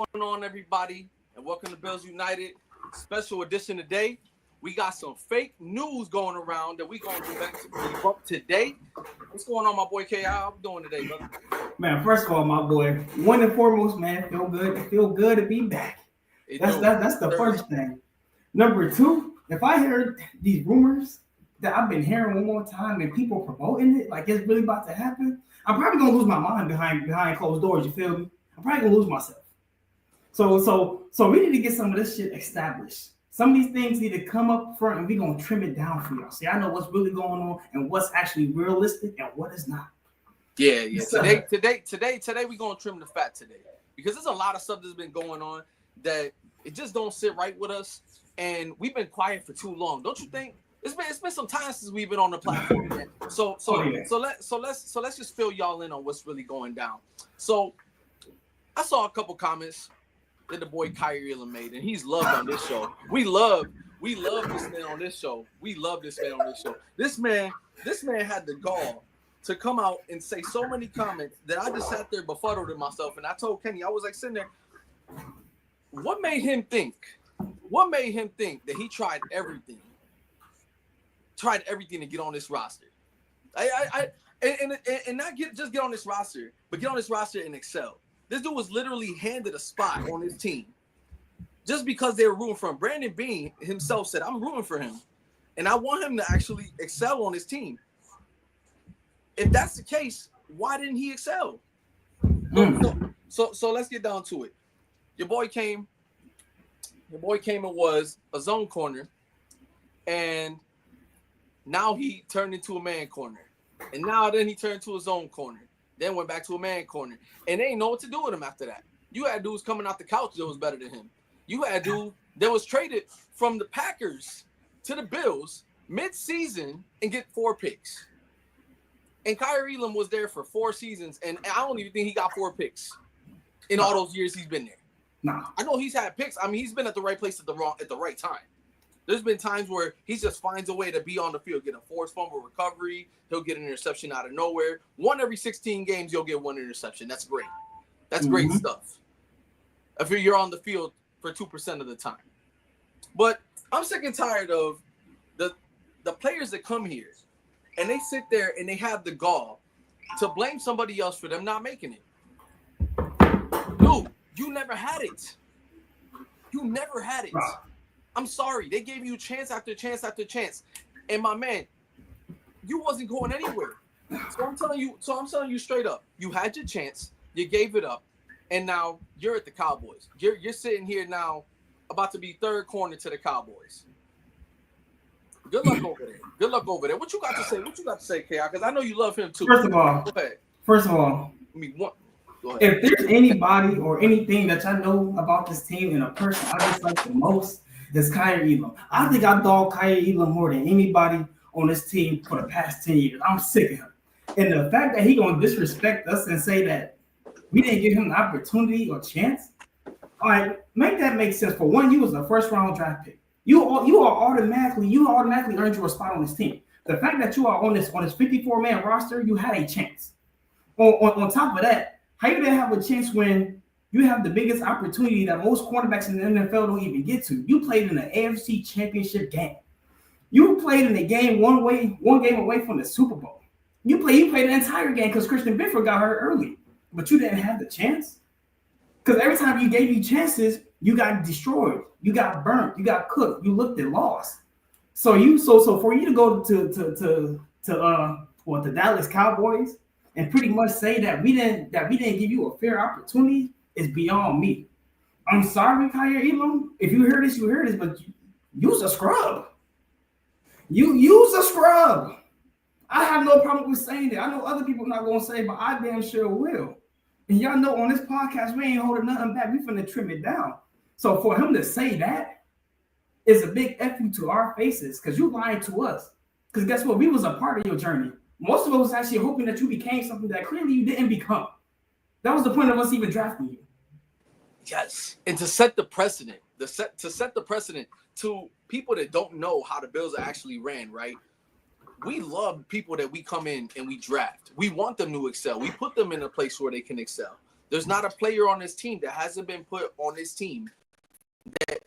going on, everybody? And welcome to Bills United special edition today. We got some fake news going around that we going to debunk today. What's going on, my boy K? How you doing today, brother? Man, first of all, my boy, one and foremost, man, feel good. It feel good to be back. That's the first thing. Number two, if I hear these rumors that I've been hearing one more time and people promoting it like it's really about to happen, I'm probably gonna lose my mind behind closed doors. You feel me? I'm probably gonna lose myself. So we need to get some of this shit established. Some of these things need to come up front and we're gonna trim it down for y'all. See, I know what's really going on and what's actually realistic and what is not. Yeah. Today we're gonna trim the fat today. Because there's a lot of stuff that's been going on that it just don't sit right with us. And we've been quiet for too long. Don't you think? It's been some time since we've been on the platform. Man. So let's just fill y'all in on what's really going down. So I saw a couple comments that the boy Kyrie made, and he's loved on this show. We love this man on this show. We love this man on this show. This man had the gall to come out and say so many comments that I just sat there befuddled in myself. And I told Kenny, I was like sitting there, what made him think that he tried everything to get on this roster? And not just get on this roster, but get on this roster and excel. This dude was literally handed a spot on his team just because they were rooting for him. Brandon Beane himself said, I'm rooting for him, and I want him to actually excel on his team. If that's the case, why didn't he excel? So let's get down to it. Your boy came and was a zone corner, and now he turned into a man corner. And then he turned to a zone corner. Then went back to a man corner. And they didn't know what to do with him after that. You had dudes coming out the couch that was better than him. You had dude that was traded from the Packers to the Bills mid-season and get 4 picks. And Kyrie was there for 4 seasons, and I don't even think he got 4 picks in all those years he's been there. Nah. I know he's had picks. I mean, he's been at the right place at the right time. There's been times where he just finds a way to be on the field, get a forced fumble recovery. He'll get an interception out of nowhere. 1 every 16 games, you'll get 1 interception. That's great. That's great stuff. If you're on the field for 2% of the time. But I'm sick and tired of the players that come here and they sit there and they have the gall to blame somebody else for them not making it. Dude, you never had it. You never had it. I'm sorry. They gave you chance after chance after chance. And my man, you wasn't going anywhere. So I'm telling you straight up. You had your chance. You gave it up. And now you're at the Cowboys. You're sitting here now about to be third corner to the Cowboys. Good luck over there. What you got to say? K.I.? Because I know you love him too. First of all, go ahead. If there's anybody or anything that I know about this team and a person I dislike the most, is Kyrie Elam. I think I dog Kyrie Elam more than anybody on this team for the past 10 years. I'm sick of him. And the fact that he gonna disrespect us and say that we didn't give him an opportunity or chance, all right, make that make sense. For one, you was a first-round draft pick. You automatically earned you a spot on this team. The fact that you are on this 54-man roster, you had a chance. On top of that, how you didn't have a chance when you have the biggest opportunity that most quarterbacks in the NFL don't even get to? You played in the AFC Championship game. You played in the game one game away from the Super Bowl. You played the entire game because Christian Benford got hurt early, but you didn't have the chance. Because every time you gave you chances, you got destroyed, you got burnt, you got cooked, you looked and lost. So for you to go to the Dallas Cowboys and pretty much say that we didn't give you a fair opportunity is beyond me. I'm sorry, Kyrie Elam. If you hear this, but use a scrub. You use a scrub. I have no problem with saying that. I know other people not gonna say, but I damn sure will. And y'all know on this podcast, we ain't holding nothing back. We finna trim it down. So for him to say that is a big F you to our faces, because you lied to us. Because guess what? We was a part of your journey. Most of us was actually hoping that you became something that clearly you didn't become. That was the point of us even drafting you. Yes, and to set the precedent, to people that don't know how the Bills actually ran, right? We love people that we come in and we draft. We want them to excel. We put them in a place where they can excel. There's not a player on this team that hasn't been put on this team that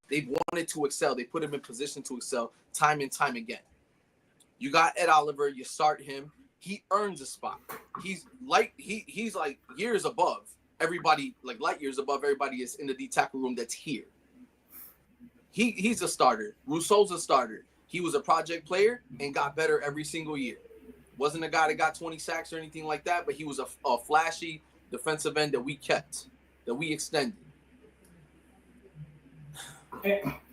they've wanted to excel. They put him in position to excel time and time again. You got Ed Oliver. You start him. He earns a spot. He's like years above everybody, like light years above everybody is in the D tackle room that's here. He's a starter. Rousseau's a starter. He was a project player and got better every single year. Wasn't a guy that got 20 sacks or anything like that, but he was a flashy defensive end that we kept, that we extended.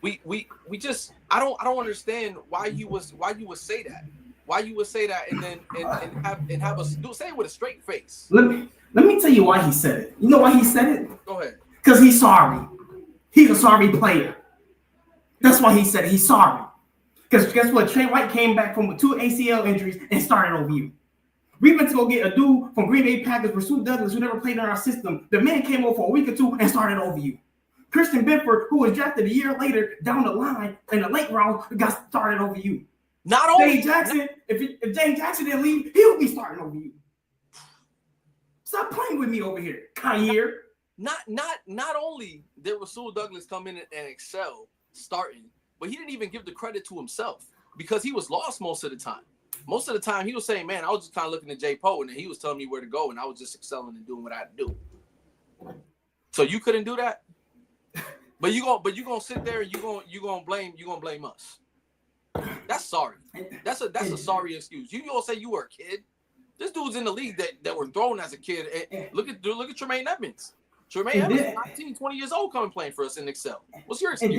We just I don't understand why you would say that. Why you would say that and then and have us say it with a straight face. Let me tell you why he said it. You know why he said it? Go ahead. Because he's sorry. He's a sorry player. That's why he said it. He's sorry. Because guess what? Trey White came back from 2 ACL injuries and started over you. We went to go get a dude from Green Bay Packers, Rasul Douglas, who never played in our system. The man came over for a week or two and started over you. Christian Benford, who was drafted a year later down the line in the late round, got started over you. Not only James Jackson, if James Jackson didn't leave, he would be starting over you. Stop playing with me over here, Kyer. Not only did Rasul Douglas come in and excel starting, but he didn't even give the credit to himself because he was lost most of the time. Most of the time, he was saying, "Man, I was just kind of looking at J. Poe, and then he was telling me where to go, and I was just excelling and doing what I had to do." So you couldn't do that, but you gonna sit there and you gonna blame us. That's sorry. That's a sorry excuse. You gonna say you were a kid? This dude's in the league that were thrown as a kid. And look at Tremaine Edmonds. Tremaine Edmonds is 19, 20 years old coming playing for us in Excel. What's your excuse?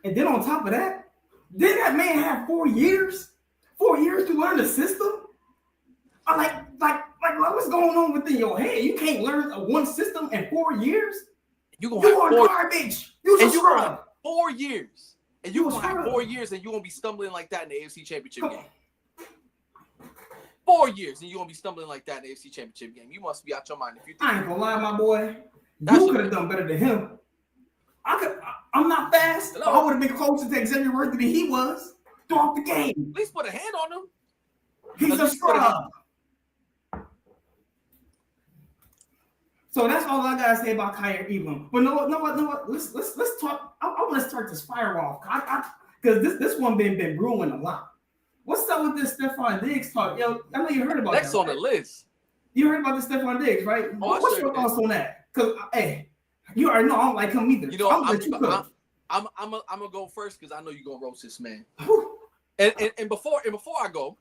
And then on top of that, didn't that man have 4 years? 4 years to learn the system? I'm like, what's going on within your head? You can't learn one system in 4 years? You are garbage. You scrub. 4 years. And you're going to have 4 years and you're going to be stumbling like that in the AFC Championship game. 4 years and you're going to be stumbling like that in the AFC Championship game. You must be out your mind. If you think I ain't going to lie, my boy. You could have done better than him. I'm not fast. Hello. I would have been closer to Xavier Worthy than he was. Throughout the game. At least put a hand on him. He's a scrub. So that's all I gotta say about Kyer Elam. But no what? Let's talk. I want to start this fire off because this one been brewing a lot. What's up with this Stephon Diggs talk? Yo, I know you heard about Next that. on the list. You heard about this Stephon Diggs, right? Oh, What's your thoughts on that? Because hey, you already know I don't like him either. You know, I'm gonna go first because I know you're gonna roast this man. And before I go,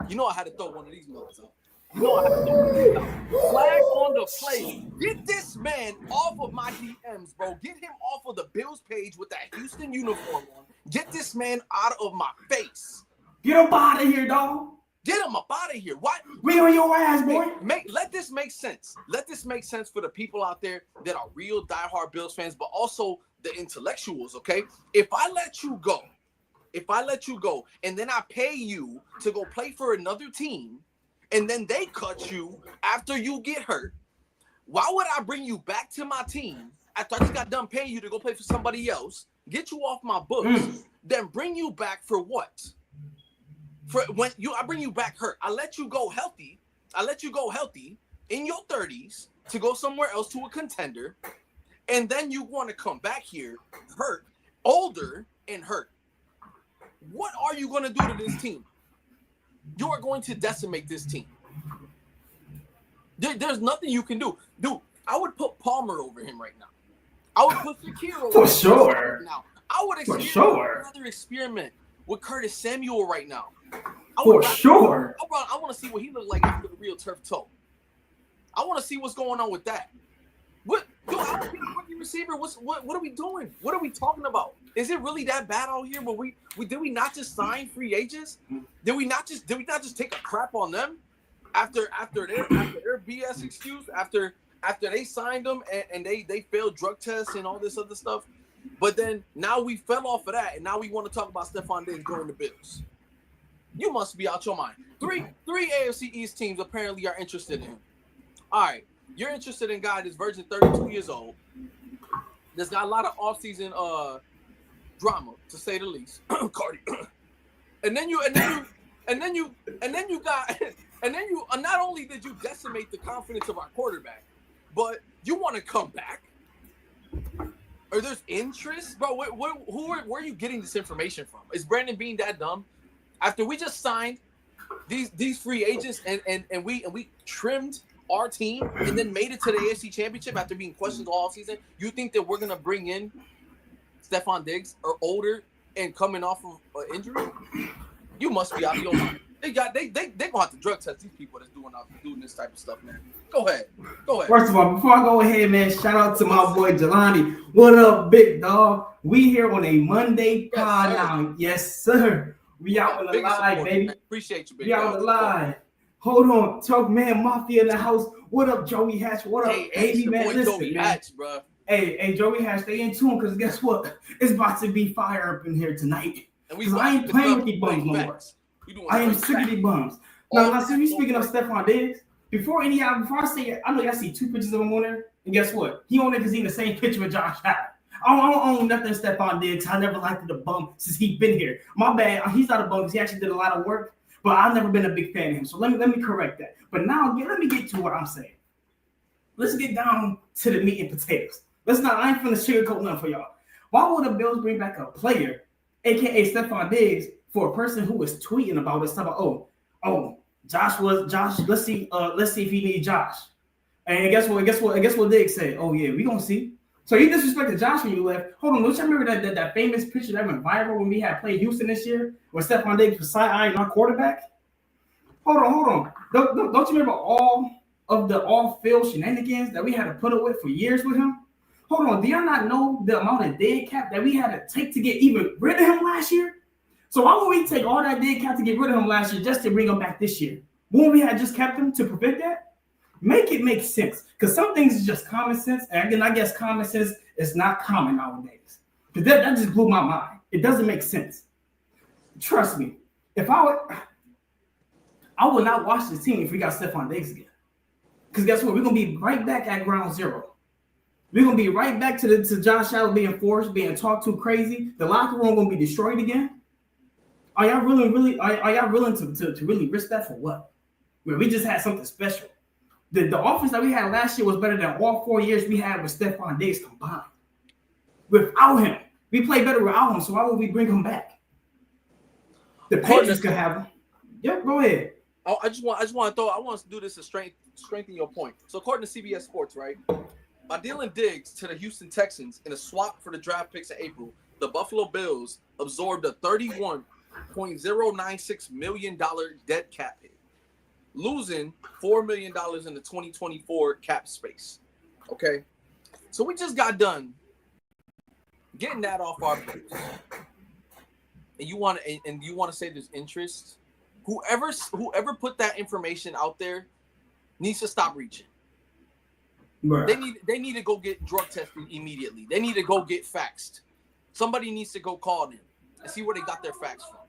you know I had to throw one of these nuts up. You know I had to throw one of these out. Flag on the play. Get this man off of my DMs, bro. Get him off of the Bills page with that Houston uniform on. Get this man out of my face. Get him out of here, dog. Get him up out of here. Why? We on your ass, boy. Let this make sense. Let this make sense for the people out there that are real diehard Bills fans, but also the intellectuals, okay? If I let you go, and then I pay you to go play for another team, and then they cut you after you get hurt, why would I bring you back to my team after I just got done paying you to go play for somebody else, get you off my books, then bring you back for what? I bring you back hurt. I let you go healthy in your 30s to go somewhere else to a contender. And then you want to come back here hurt, older and hurt. What are you going to do to this team? You are going to decimate this team. There's nothing you can do. Dude, I would put Palmer over him right now. I would put Shakir over for sure. Right now. I would another experiment with Curtis Samuel right now. I want to see what he looked like after the real turf toe. I want to see what's going on with that. What? Yo, I don't think rookie receiver. What are we doing? What are we talking about? Is it really that bad out here? Did we not just sign free agents? Did we not just take a crap on them after their BS excuse after they signed them and they failed drug tests and all this other stuff? But then now we fell off of that and now we want to talk about Stephon Diggs going to Bills. You must be out your mind. Three AFC East teams apparently are interested in him. All right. You're interested in a guy that's virgin 32 years old. There's got a lot of offseason drama, to say the least. Cardi. and then you got And then you not only did you decimate the confidence of our quarterback, but you want to come back. Or there's interest, bro. Where are you getting this information from? Is Brandon Beane that dumb? After we just signed these free agents and we trimmed our team and then made it to the AFC Championship after being questioned all season, you think that we're gonna bring in Stephon Diggs or older and coming off of an injury? You must be out of your mind. They gonna have to drug test these people that's doing this type of stuff, man. Go ahead. First of all, before I go ahead, man, shout out to my boy Jelani. What up, big dog? We here on a Monday pod now. Yes, sir. We out on the live, baby. Man. Appreciate you, big We dog. out on the live. Hold on, Talk Man Mafia in the house. What up, Joey Hatch? What up, baby, man? Listen, Joey man. Hatch, bro. Hey, Joey Hatch, stay in tune, because guess what? It's about to be fire up in here tonight. Because I ain't playing with these bums no more. I am sick of these bums. Now, see, speaking of Stephon Diggs, before I say it, I know y'all see two pictures of him on there, and guess what? He on there because he's in the same picture with Josh Allen. I don't own nothing Stephon Diggs. I never liked the bum since he's been here. My bad. He's not a bum because he actually did a lot of work, but I've never been a big fan of him. So let me correct that. But now let me get to what I'm saying. Let's get down to the meat and potatoes. I ain't finna sugarcoat nothing for y'all. Why would the Bills bring back a player, aka Stephon Diggs, for a person who was tweeting about this stuff? Josh. Let's see if he needs Josh. And guess what Diggs said? Oh yeah, we gonna see. So you disrespected Josh when you left. Hold on, don't you remember that famous picture that went viral when we had played Houston this year, where Stephon Diggs was side-eyeing our quarterback? Hold on. Don't you remember all of the off-field shenanigans that we had to put up with for years with him? Hold on, do y'all not know the amount of dead cap that we had to take to get even rid of him last year? So why would we take all that dead cap to get rid of him last year just to bring him back this year? Wouldn't we have just kept him to prevent that? Make it make sense. Because some things is just common sense. And again, I guess common sense is not common nowadays. Because that just blew my mind. It doesn't make sense. Trust me. If I would not watch this team if we got Stephon Diggs again. Because guess what? We're going to be right back at ground zero. We're going to be right back to Josh Allen being forced, being talked to crazy. The locker room going to be destroyed again. Are y'all willing to really risk that for what? Where we just had something special. The offense that we had last year was better than all 4 years we had with Stephon Diggs combined. Without him, we play better without him. So why would we bring him back? The Patriots could have him. Yep, go ahead. I want to do this to strengthen your point. So according to CBS Sports, right, by dealing Diggs to the Houston Texans in a swap for the draft picks in April, the Buffalo Bills absorbed a $31.096 million dead cap hit, losing $4 million in the 2024 cap space. Okay, so we just got done getting that off our plates, and you want to say there's interest. Whoever put that information out there needs to stop reaching. Right. They need to go get drug tested immediately. They need to go get faxed. Somebody needs to go call them and see where they got their facts from.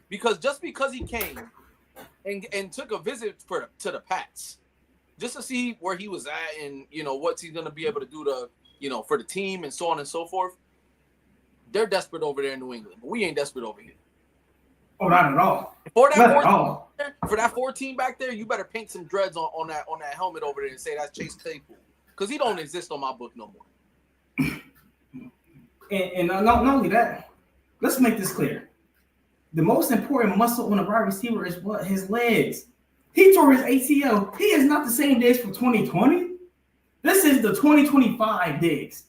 Because just because he came and took a visit to the Pats, just to see where he was at and what's he gonna be able to do to for the team and so on and so forth. They're desperate over there in New England, but we ain't desperate over here. Oh, not at all. For that 14 back there, you better paint some dreads on that helmet over there and say that's Chase Claypool, because he don't exist on my book no more. And not only that, let's make this clear. The most important muscle on a wide receiver is what? His legs. He tore his ACL. He is not the same Diggs from 2020. This is the 2025 Diggs.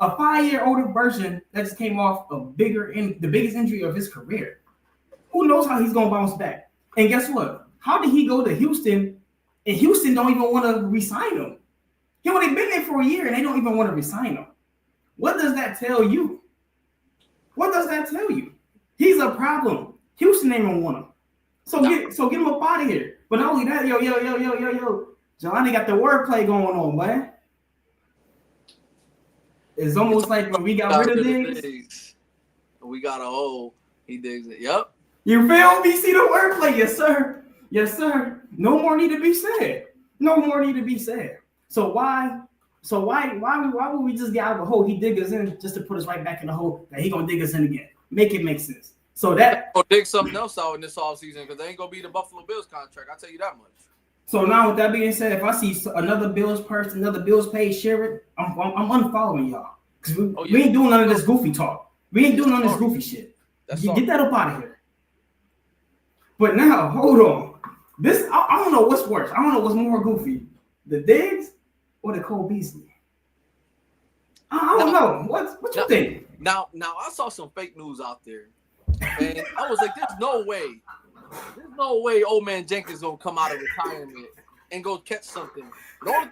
A 5-year older version that just came off the biggest injury of his career. Who knows how he's going to bounce back? And guess what? How did he go to Houston and Houston don't even want to re-sign him? He only been there for a year and they don't even want to re-sign him. What does that tell you? What does that tell you? He's a problem. Houston ain't gonna want him. So get him up out of here. But not only that, yo. Jelani got the wordplay going on, man. It's almost like when we got rid of Diggs. We got a hole. He digs it. Yep. You feel me? See the wordplay? Yes, sir. Yes, sir. No more need to be said. No more need to be said. So why would we just get out of the hole he dig us in just to put us right back in the hole that he gonna dig us in again? Make it make sense. So that Go dig something else out in this offseason because they ain't gonna be the Buffalo Bills contract. I'll tell you that much. So now, with that being said, if I see another Bills person, another Bills page share it, I'm unfollowing y'all because we ain't doing none of this goofy talk. We ain't doing none of this goofy shit. Get that up out of here. But now, hold on. This I don't know what's worse. I don't know what's more goofy, the Diggs or the Cole Beasley. I don't know. What you think? Now I saw some fake news out there, and I was like, "There's no way old man Jenkins gonna come out of retirement and go catch something." The only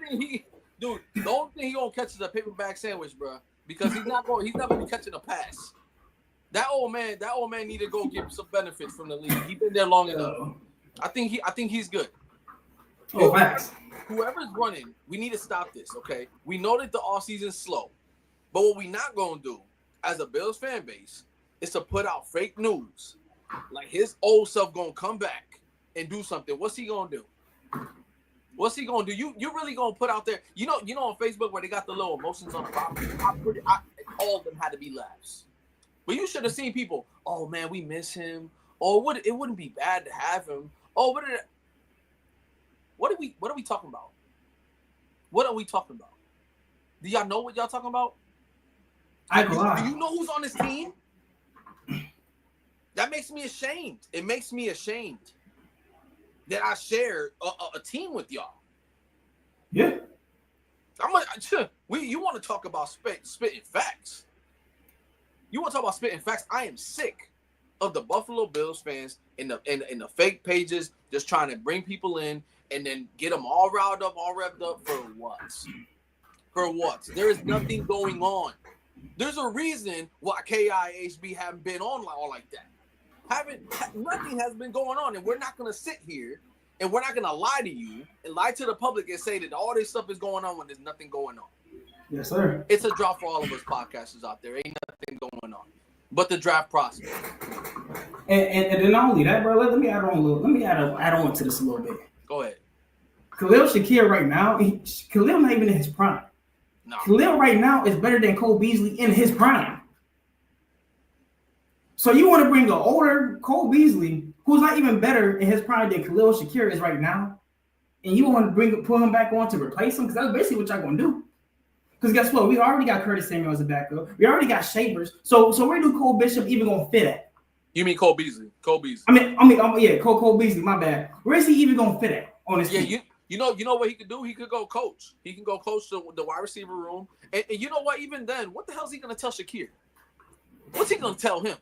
thing he gonna catch is a paper bag sandwich, bro, because he's not gonna be catching a pass. That old man need to go get some benefits from the league. He's been there long enough. I think he's good. Oh, facts. Whoever's running, we need to stop this, okay? We know that the offseason's slow, but what we not gonna do as a Bills fan base is to put out fake news. Like his old self gonna come back and do something. What's he gonna do? What's he gonna do? You really gonna put out there? You know on Facebook where they got the little emotions on the bottom. All of them had to be laughs. But you should have seen people. Oh man, we miss him. Oh, it wouldn't be bad to have him. Oh, what are we talking about? What are we talking about? Do y'all know what y'all talking about? Do you know who's on this team? That makes me ashamed. It makes me ashamed that I share a team with y'all. Yeah. You want to talk about spitting facts? You want to talk about spitting facts? I am sick of the Buffalo Bills fans in the fake pages just trying to bring people in and then get them all riled up, all revved up for what? For what? There is nothing going on. There's a reason why KIHB haven't been on all like that. Nothing has been going on, and we're not going to sit here and we're not going to lie to you and lie to the public and say that all this stuff is going on when there's nothing going on. Yes, sir. It's a drop for all of us podcasters out there. Ain't nothing going on but the draft process. And then not only that, bro. Let me add on to this a little bit. Go ahead. Khalil Shakir right now, Khalil not even in his prime. No. Khalil right now is better than Cole Beasley in his prime. So you want to bring an older Cole Beasley, who's not even better in his prime than Khalil Shakir is right now, and you want to put him back on to replace him? Because that's basically what y'all going to do. Because guess what? We already got Curtis Samuel as a backup. We already got Shavers. So where do Cole Bishop even going to fit at? You mean Cole Beasley? Cole Beasley. Cole Beasley, my bad. Where is he even going to fit at on his team? You know what he could do? He could go coach. He can go coach the wide receiver room. And you know what? Even then, what the hell is he going to tell Shakir? What's he going to tell him?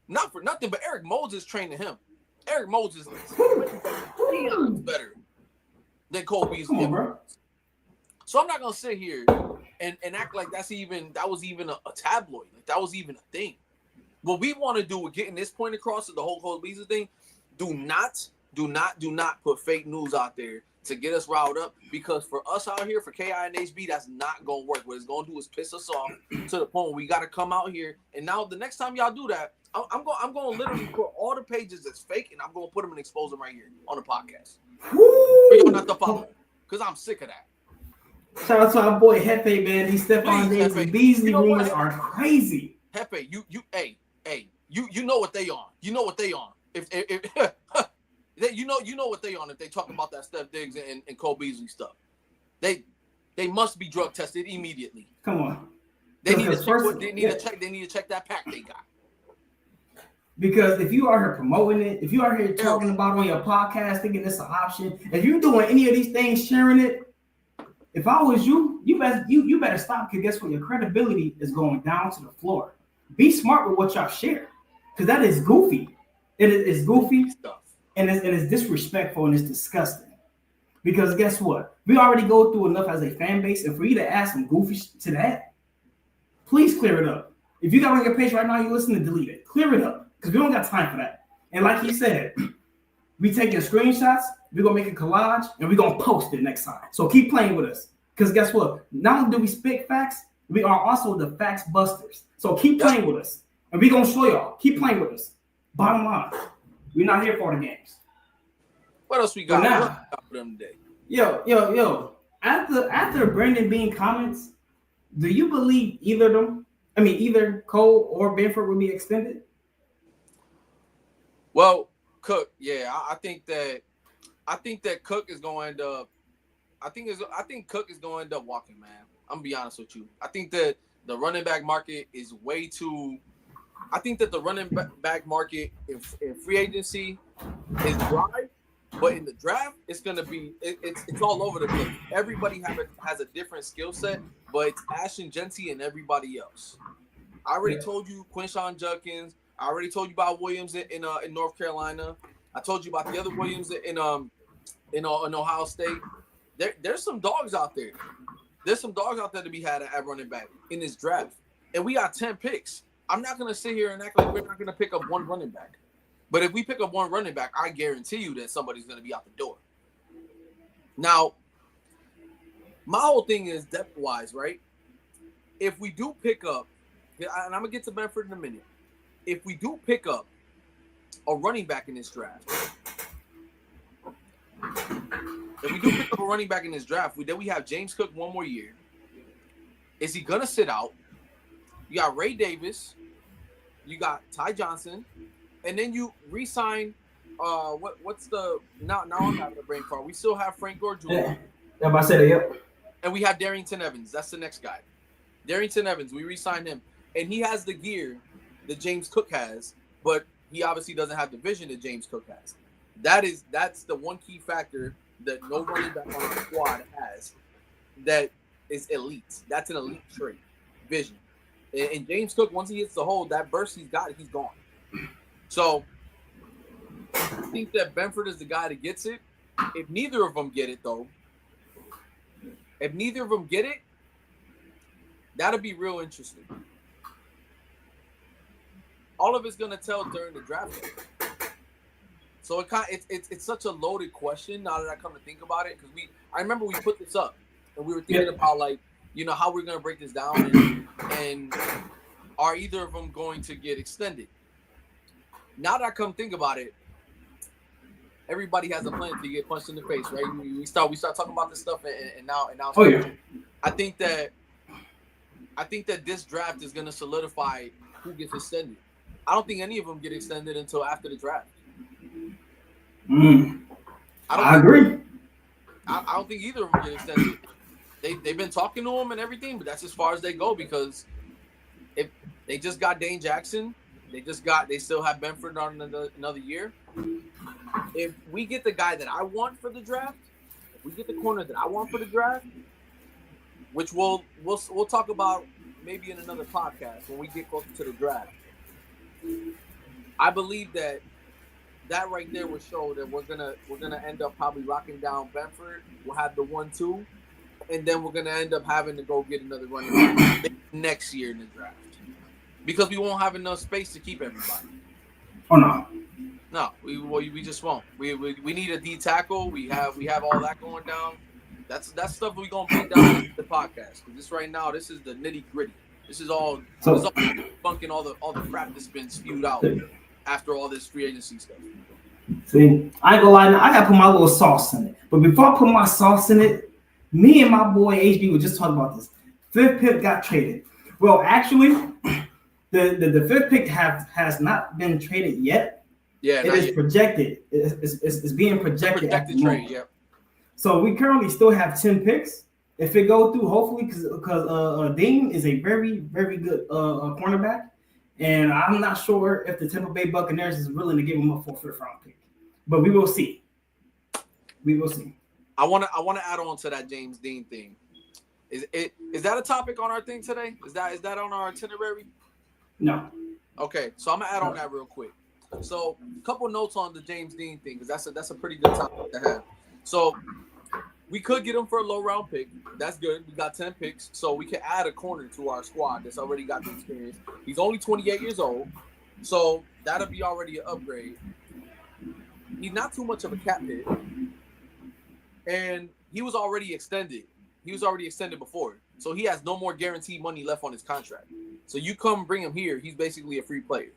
Not for nothing, but Eric Moses training him. Eric Moses is better than Cole Beasley. Come on, bro. So I'm not going to sit here and act like that was even a tabloid. Like that was even a thing. What we want to do with getting this point across is the whole Cole Beasley thing. Do not put fake news out there to get us riled up, because for us out here, for KI and HB, that's not going to work. What it's going to do is piss us off to the point where we got to come out here. And now the next time y'all do that, I'm going to literally put all the pages that's fake, and I'm going to put them and expose them right here on the podcast. For y'all not to follow, because I'm sick of that. Shout out to our boy Hefe, man. These Stephon Diggs and Beasley rumors are crazy. Hefe, you know what they on. You know what they on. If you know what they on if they talk about that Steph Diggs and Cole Beasley stuff. They must be drug tested immediately. Come on. They need to check that pack they got. Because if you are here promoting it, if you are here talking about it on your podcast, thinking it's an option, if you're doing any of these things, sharing it, if I was you, you better stop, because guess what? Your credibility is going down to the floor. Be smart with what y'all share, because that is goofy. It is goofy stuff, and it's disrespectful, and it's disgusting. Because guess what? We already go through enough as a fan base, and for you to add some goofy to that, please clear it up. If you got on your page right now, you listen to delete it. Clear it up, because we don't got time for that. And like he said, we taking screenshots, we're going to make a collage, and we're going to post it next time. So keep playing with us. Because guess what? Not only do we spit facts, we are also the facts busters. So keep playing with us. And we're going to show y'all. Keep playing with us. Bottom line, we're not here for the games. What else we got? Now, for them today? Yo. After Brandon Bean comments, do you believe either Cole or Benford will be extended? Well, Cook, yeah, I think that Cook is going to end up. I think Cook is going to end up walking, man. I'm gonna be honest with you. I think that the running back market is way too. I think that the running back market in free agency is dry, but in the draft, it's gonna be it's all over the place. Everybody has a different skill set, but it's Ashton Genty and everybody else. I already Yeah. told you Quinshawn Judkins. I already told you about Williams in North Carolina. I told you about the other Williams in Ohio State. There's some dogs out there. There's some dogs out there to be had at running back in this draft, and we got 10 picks. I'm not gonna sit here and act like we're not gonna pick up one running back. But if we pick up one running back, I guarantee you that somebody's gonna be out the door. Now, my whole thing is depth-wise, right? If we do pick up, and I'm gonna get to Benford in a minute. If we do pick up a running back in this draft, then we have James Cook one more year. Is he gonna sit out? You got Ray Davis, you got Ty Johnson, and then you re-sign. What's the now? I'm having a brain fart. We still have Frank Gore Jr. Yeah, I said it. Yep. And we have Darrington Evans. That's the next guy. Darrington Evans. We re-signed him, and he has the gear that James Cook has, but he obviously doesn't have the vision that James Cook has. That's the one key factor that no running back on our squad has. That is elite. That's an elite trait, vision. And James Cook, once he hits the hole, that burst he's got, he's gone. So I think that Benford is the guy that gets it. If neither of them get it, though, that'll be real interesting. All of it's gonna tell during the draft. So it's such a loaded question now that I come to think about it, because I remember we put this up and we were thinking about how we're gonna break this down and are either of them going to get extended. Now that I come think about it, everybody has a plan to get punched in the face, right? We start talking about this stuff and now. Oh yeah. I think that this draft is gonna solidify who gets extended. I don't think any of them get extended until after the draft. I agree. I don't think either of them get extended. They've been talking to him and everything, but that's as far as they go, because if they just got Dane Jackson, they still have Benford on another year. If we get the guy that I want for the draft, if we get the corner that I want for the draft, which we'll talk about maybe in another podcast when we get closer to the draft, I believe that right there will show that we're gonna end up probably locking down Benford. We'll have the 1-2, and then we're gonna end up having to go get another running back next year in the draft, because we won't have enough space to keep everybody. Oh no. No, we just won't. We need a D tackle. We have all that going down. That's stuff we're gonna break down in the podcast. This right now, this is the nitty gritty. This is all bunking all the crap that's been spewed out after all this free agency stuff. See, I ain't gonna lie, I gotta put my little sauce in it. But before I put my sauce in it, me and my boy HB were just talking about this. Fifth pick got traded. Well, actually, the fifth pick has not been traded yet. Yeah, it is projected. It's being projected. Projected trade, yeah. So we currently still have 10 picks. If it go through, hopefully, because Dean is a very, very good cornerback, and I'm not sure if the Tampa Bay Buccaneers is willing to give him up for a fifth-round pick, but we will see. We will see. I want to add on to that James Dean thing. Is that a topic on our thing today? Is that on our itinerary? No. Okay, so I'm gonna add on that real quick. So a couple notes on the James Dean thing, because that's a pretty good topic to have. So we could get him for a low round pick. That's good. We got 10 picks, so we can add a corner to our squad that's already got the experience. He's only 28 years old, so that'll be already an upgrade. He's not too much of a cap hit, and he was already extended. He was already extended before, so he has no more guaranteed money left on his contract. So you come bring him here, he's basically a free player.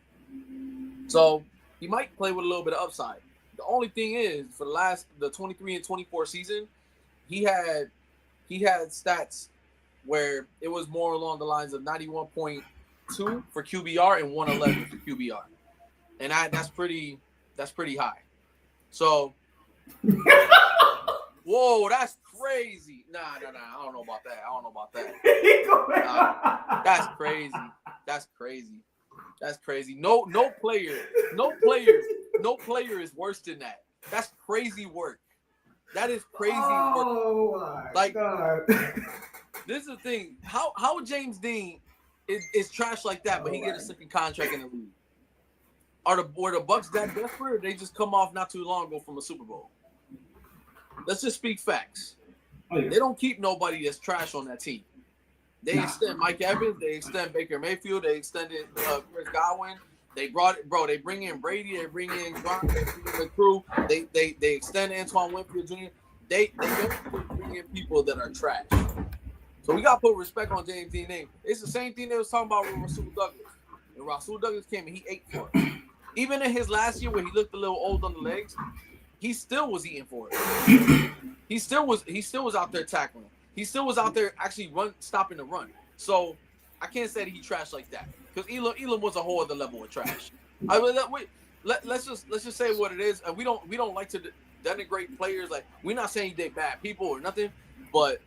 So he might play with a little bit of upside. The only thing is, for the 23 and 24 season, he had stats where it was more along the lines of 91.2 for QBR and 111 for QBR, and that's pretty That's pretty high. So, whoa, that's crazy. Nah. I don't know about that. That's crazy. That's crazy. No player is worse than that. That's crazy work. That is crazy work. Oh my God. This is the thing. How James Dean is trash like that, but he get a second contract in the league? Were the Bucks that desperate, or they just come off not too long ago from a Super Bowl? Let's just speak facts. Oh, yeah. They don't keep nobody that's trash on that team. They extend Mike Evans. They extend Baker Mayfield. They extended Chris Godwin. They bring in Brady. They bring in Gronk. They bring in the crew. They extend Antoine Winfield Jr. They don't bring in people that are trash. So we gotta put respect on James Dean's name. It's the same thing they was talking about with Rasul Douglas. And Rasul Douglas came and he ate for it. Even in his last year when he looked a little old on the legs, he still was eating for it. He still was out there tackling. He still was out there actually stopping the run. So I can't say that he trashed like that, because Elam was a whole other level of trash. I mean, let's just say what it is. And we don't like to denigrate players. Like, we're not saying they're bad people or nothing, but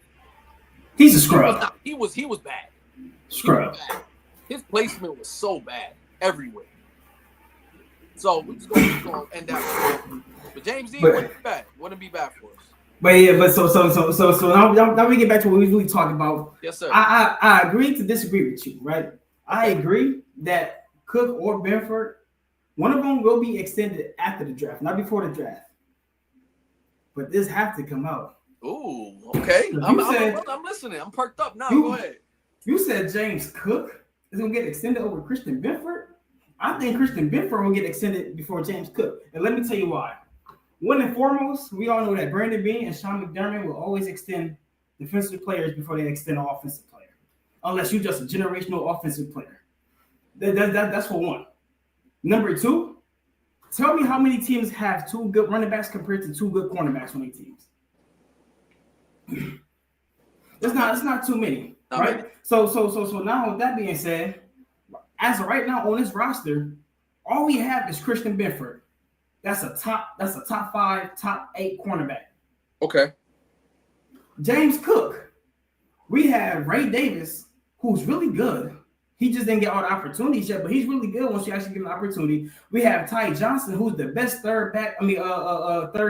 he's a scrub. He was bad. Scrub. His placement was so bad everywhere. So we're just going to end that. But James Dean wouldn't be bad. Wouldn't be bad for us. But now we get back to what we really talking about. Yes, sir. I agree to disagree with you, right? I agree that Cook or Benford, one of them will be extended after the draft, not before the draft. But this has to come out. Ooh, okay. I'm listening. I'm perked up now. Go ahead. You said James Cook is going to get extended over Christian Benford? I think Christian Benford will get extended before James Cook. And let me tell you why. One and foremost, we all know that Brandon Beane and Sean McDermott will always extend defensive players before they extend an offensive player, unless you're just a generational offensive player. That's for one. Number two, tell me how many teams have two good running backs compared to two good cornerbacks on their teams. It's not too many, right? So now with that being said, as of right now on this roster, all we have is Christian Benford. That's a top 5, top 8 cornerback. Okay. James Cook. We have Ray Davis, who's really good. He just didn't get all the opportunities yet, but he's really good once you actually give him an opportunity. We have Ty Johnson, who's the best third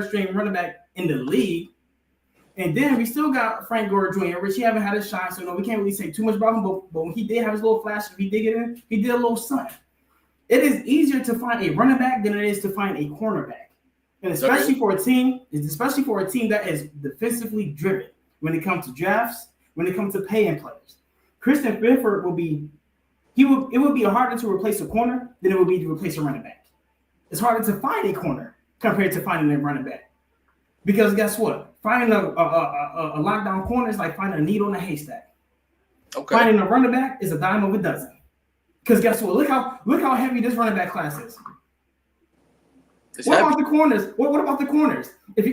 string running back in the league. And then we still got Frank Gore Jr., which he haven't had a shot, so we can't really say too much about him. But when he did have his little flash, if he did get in, he did a little something. It is easier to find a running back than it is to find a cornerback, and especially for a team that is defensively driven when it comes to drafts, when it comes to paying players. Christian Benford it would be harder to replace a corner than it would be to replace a running back. It's harder to find a corner compared to finding a running back, because guess what? Finding a lockdown corner is like finding a needle in a haystack. Okay. Finding a running back is a dime of a dozen. Because guess what? Look how heavy this running back class is. What about the corners? What about the corners? If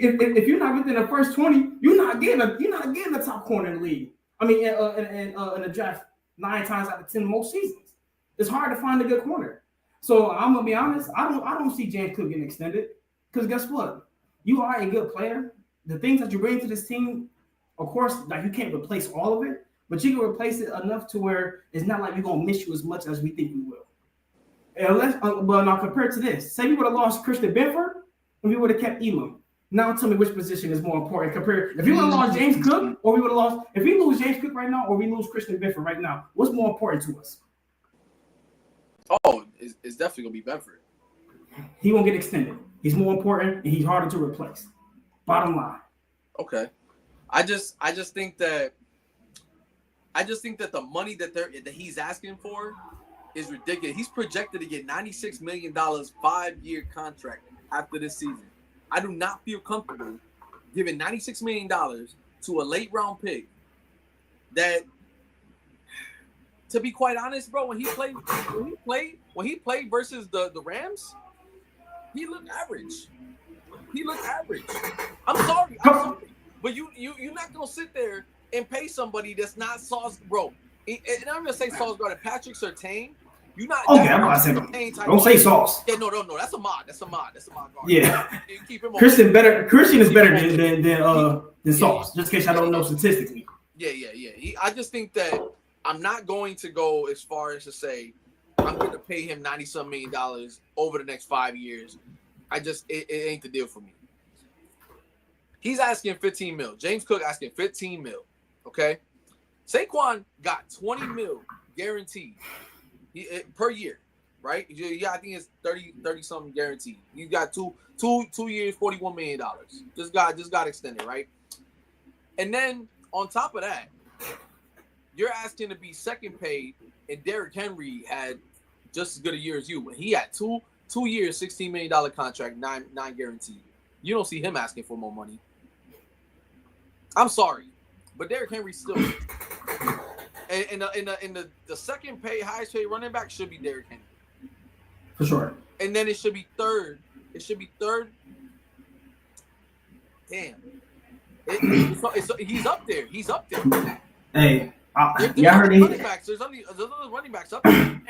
you're not within the first 20, you're not getting a top corner in the league. I mean, in the draft 9 times out of 10 most seasons, it's hard to find a good corner. So I'm gonna be honest. I don't see James Cook getting extended, because guess what? You are a good player. The things that you bring to this team, of course, like, you can't replace all of it. But you can replace it enough to where it's not like we're going to miss you as much as we think we will. But now compared to this, say we would have lost Christian Benford and we would have kept Elam. Now tell me which position is more important compared. If we would have lost James Cook, or we would have lost, if we lose James Cook right now, or we lose Christian Benford right now, what's more important to us? Oh, it's definitely going to be Benford. He won't get extended. He's more important and he's harder to replace. Bottom line. Okay. I just think that the money that he's asking for is ridiculous. He's projected to get $96 million 5-year contract after this season. I do not feel comfortable giving $96 million to a late round pick that, to be quite honest, bro, when he played versus the Rams, he looked average. I'm sorry. But you're not gonna sit there and pay somebody that's not Sauce, bro. And I'm gonna say Sauce, bro. Patrick Surtain You not Okay, I'm about to say, don't say Sauce. Yeah, no. That's a mod. That's a mod guard. Yeah. Keep him Christian is better than Sauce. Just in case I don't know statistically. Yeah. I just think that I'm not going to go as far as to say I'm going to pay him $90-some million over the next 5 years. It ain't the deal for me. He's asking 15 mil. James Cook asking 15 mil. Okay. Saquon got 20 mil guaranteed per year, right? Yeah, I think it's 30 something guaranteed. You got two years, $41 million. Just got extended, right? And then on top of that, you're asking to be second paid, and Derrick Henry had just as good a year as you. He had two years, $16 million contract, nine guaranteed. You don't see him asking for more money. I'm sorry, but Derrick Henry still. And the second highest paid running back should be Derrick Henry. For sure. And then it should be third. Damn. He's up there. Hey, y'all heard running backs. There's other running backs up there. Man,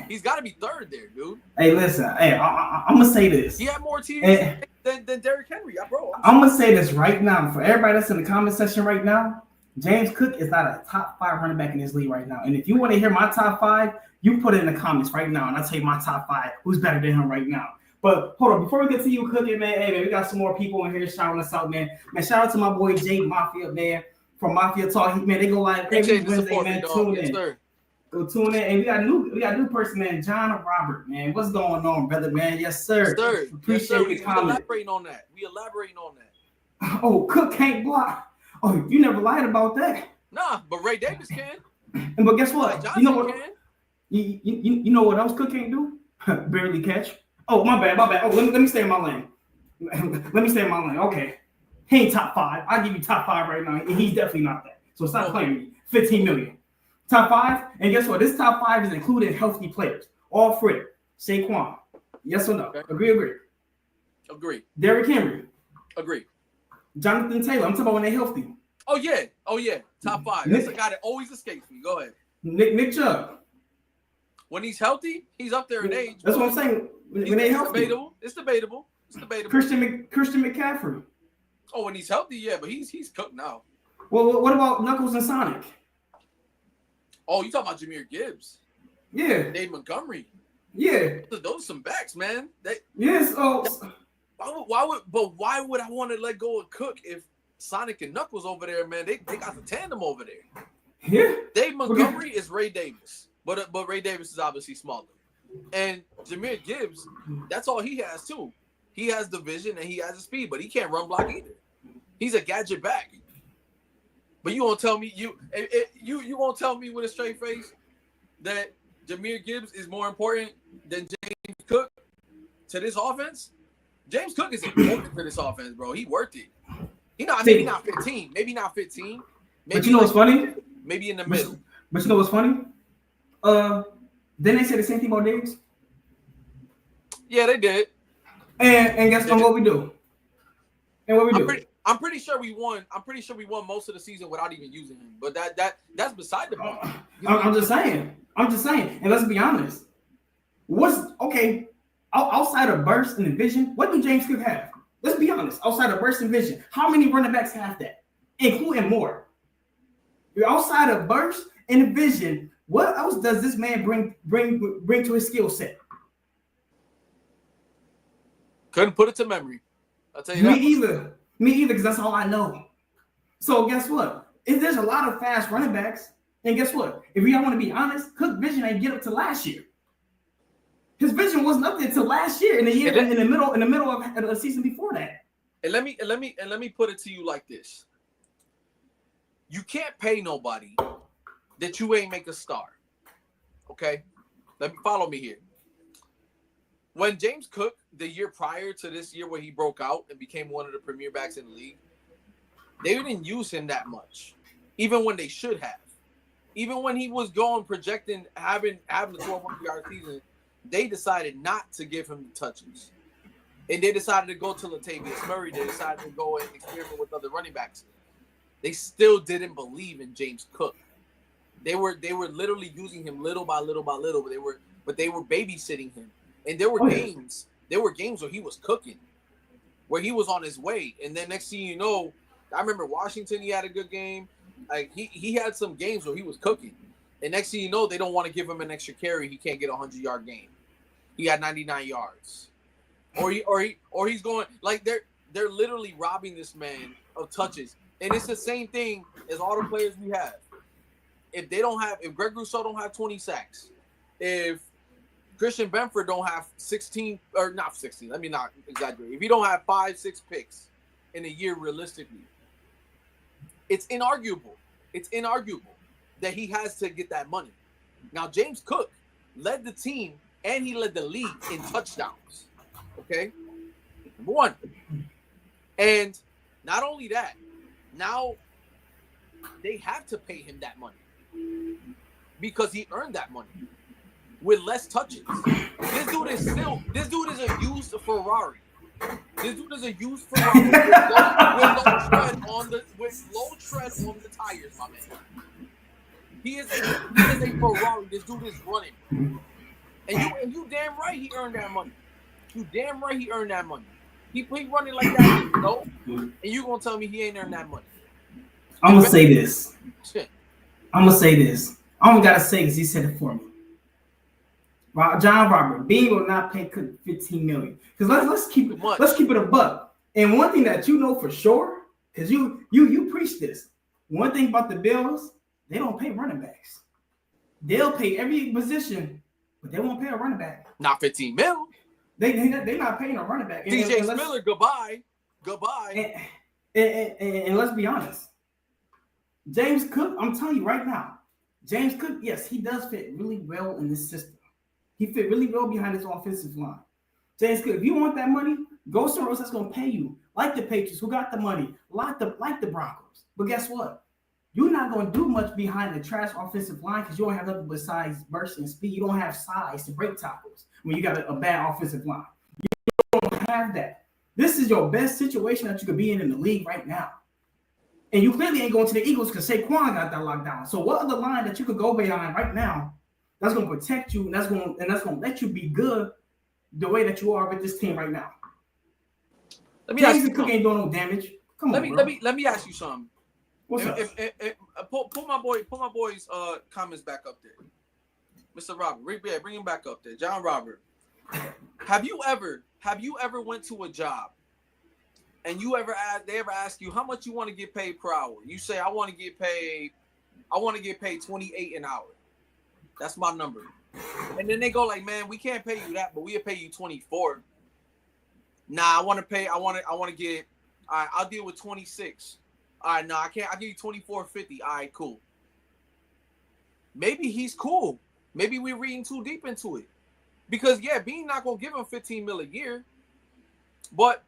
he's got to be third there, dude. Hey, listen. Hey, I'm gonna say this. He had more TDs than Derrick Henry, bro. I'm gonna say this right now for everybody that's in the comment section right now. James Cook is not a top 5 running back in this league right now. And if you want to hear my top 5, you put it in the comments right now, and I'll tell you my top 5. Who's better than him right now? But hold on, before we get to you cooking, man. Hey, man, we got some more people in here shouting us out, man. Man, shout out to my boy Jake Mafia, man, from Mafia Talk. Man, they go live every Wednesday, man. Tune in. Yes, go tune in. And we got a new person, man. John Robert, man. What's going on, brother, man? Yes, sir. Yes, sir. Appreciate the comment. We elaborating on that. Oh, Cook can't block. Oh, you never lied about that. Nah, but Ray Davis can. But guess what? You know what? You know what else Cook can't do? Barely catch. Oh, my bad. Oh, let me stay in my lane. Okay. He ain't top 5. I'll give you top 5 right now. And he's definitely not that. So stop playing me. 15 million. Top 5. And guess what? This top 5 is including healthy players. All free. Saquon. Yes or no? Okay. Agree. Derrick Henry. Agree. Jonathan Taylor. I'm talking about when they're healthy. Oh yeah. Top 5. That's a guy that always escapes me. Go ahead. Nick Chubb. When he's healthy, he's up there in age. That's what I'm saying. When they're healthy. It's debatable. Christian McCaffrey. Oh, when he's healthy, yeah, but he's cooked now. Well, what about Knuckles and Sonic? Oh, you talking about Jahmyr Gibbs? Yeah. Dave Montgomery. Yeah. Those are some backs, man. Yes. Oh. Why would I want to let go of Cook if Sonic and Knuckles over there, man? They got the tandem over there. Yeah. Dave Montgomery is Ray Davis, but Ray Davis is obviously smaller. And Jahmyr Gibbs, that's all he has too. He has the vision and he has the speed, but he can't run block either. He's a gadget back. But you won't tell me you won't tell me with a straight face that Jahmyr Gibbs is more important than James Cook to this offense? James Cook is important to this offense, bro. He worth it. Maybe not 15. Maybe but you know what's funny? Maybe in the middle. But you know what's funny? Then they say the same thing about Diggs. Yeah, they did. And guess what we do? I'm pretty sure we won. I'm pretty sure we won most of the season without even using him. But that's beside the point. I'm just saying. And let's be honest. Outside of burst and vision, what do James Cook have? Let's be honest. Outside of burst and vision, how many running backs have that, including more? You're outside of burst and vision. What else does this man bring to his skill set? Couldn't put it to memory. I'll tell you that. Me either, because that's all I know. So guess what? If there's a lot of fast running backs, and guess what? If we all want to be honest, Cook's vision ain't get up to last year. His vision wasn't up there until last year, in the middle of the season before that. And let me put it to you like this: you can't pay nobody that you ain't make a star. Okay, follow me here. When James Cook, the year prior to this year where he broke out and became one of the premier backs in the league, they didn't use him that much, even when they should have. Even when he was projecting having a 1,200-yard season, they decided not to give him the touches. And they decided to go to Latavius Murray. They decided to go and experiment with other running backs. They still didn't believe in James Cook. They were literally using him little by little by little, but but they were babysitting him. And there were games where he was cooking, where he was on his way. And then next thing you know, I remember Washington, he had a good game. Like he had some games where he was cooking. And next thing you know, they don't want to give him an extra carry. He can't get a 100-yard game. He had 99 yards. Or he's going like they're literally robbing this man of touches. And it's the same thing as all the players we have. If Greg Rousseau don't have 20 sacks, if Christian Benford don't have 16, or not 16, let me not exaggerate. If he don't have 5-6 picks in a year realistically, it's inarguable. It's inarguable that he has to get that money. Now, James Cook led the team and he led the league in touchdowns. Okay? Number one. And not only that, now they have to pay him that money because he earned that money with less touches. This dude is a used Ferrari. This dude is a used Ferrari with low tread on the tires, my man. He is a Ferrari. This dude is running. And you damn right he earned that money. You damn right he earned that money. He running like that, you know? And you gonna tell me he ain't earned that money. I'm gonna say this. I only gotta say because he said it for me. John Robert, Bean will not pay Cook $15 million. Because let's keep it a buck. And one thing that you know for sure, because you preach this. One thing about the Bills, they don't pay running backs. They'll pay every position, but they won't pay a running back. Not $15 million. They're not paying a running back. DJ Miller, goodbye. And let's be honest. James Cook, I'm telling you right now, James Cook, yes, he does fit really well in this system. He fit really well behind his offensive line. James Cook, if you want that money, go somewhere else that's going to pay you. Like the Patriots, who got the money, like the Broncos. But guess what? You're not going to do much behind the trash offensive line because you don't have nothing besides burst and speed. You don't have size to break tackles when you got a bad offensive line. You don't have that. This is your best situation that you could be in the league right now. And you clearly ain't going to the Eagles because Saquon got that locked down. So what other line that you could go behind right now that's going to protect you and that's going to let you be good the way that you are with this team right now? James Cook ain't doing no damage. Come on, let me ask you something. What's up? Pull my boy's comments back up there, Mr. Robert. Bring him back up there, John Robert. Have you ever went to a job and they ever ask you how much you want to get paid per hour? You say I want to get paid 28 an hour. That's my number. And then they go like, man, we can't pay you that, but we'll pay you 24. Nah, I want to get. All right, I'll deal with 26. All right, no, I can't. I'll give you 24.50. All right, cool. Maybe he's cool. Maybe we're reading too deep into it. Because Bean not gonna give him $15 million a year. But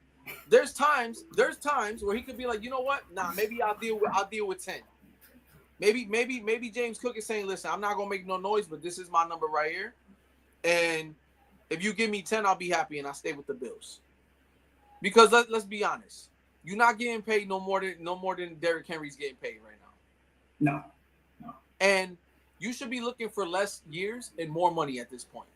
there's times where he could be like, you know what? Nah, maybe I'll deal with 10. Maybe James Cook is saying, listen, I'm not gonna make no noise, but this is my number right here. And if you give me 10, I'll be happy and I'll stay with the Bills. Because let's be honest. You're not getting paid no more than Derrick Henry's getting paid right now. No. And you should be looking for less years and more money at this point.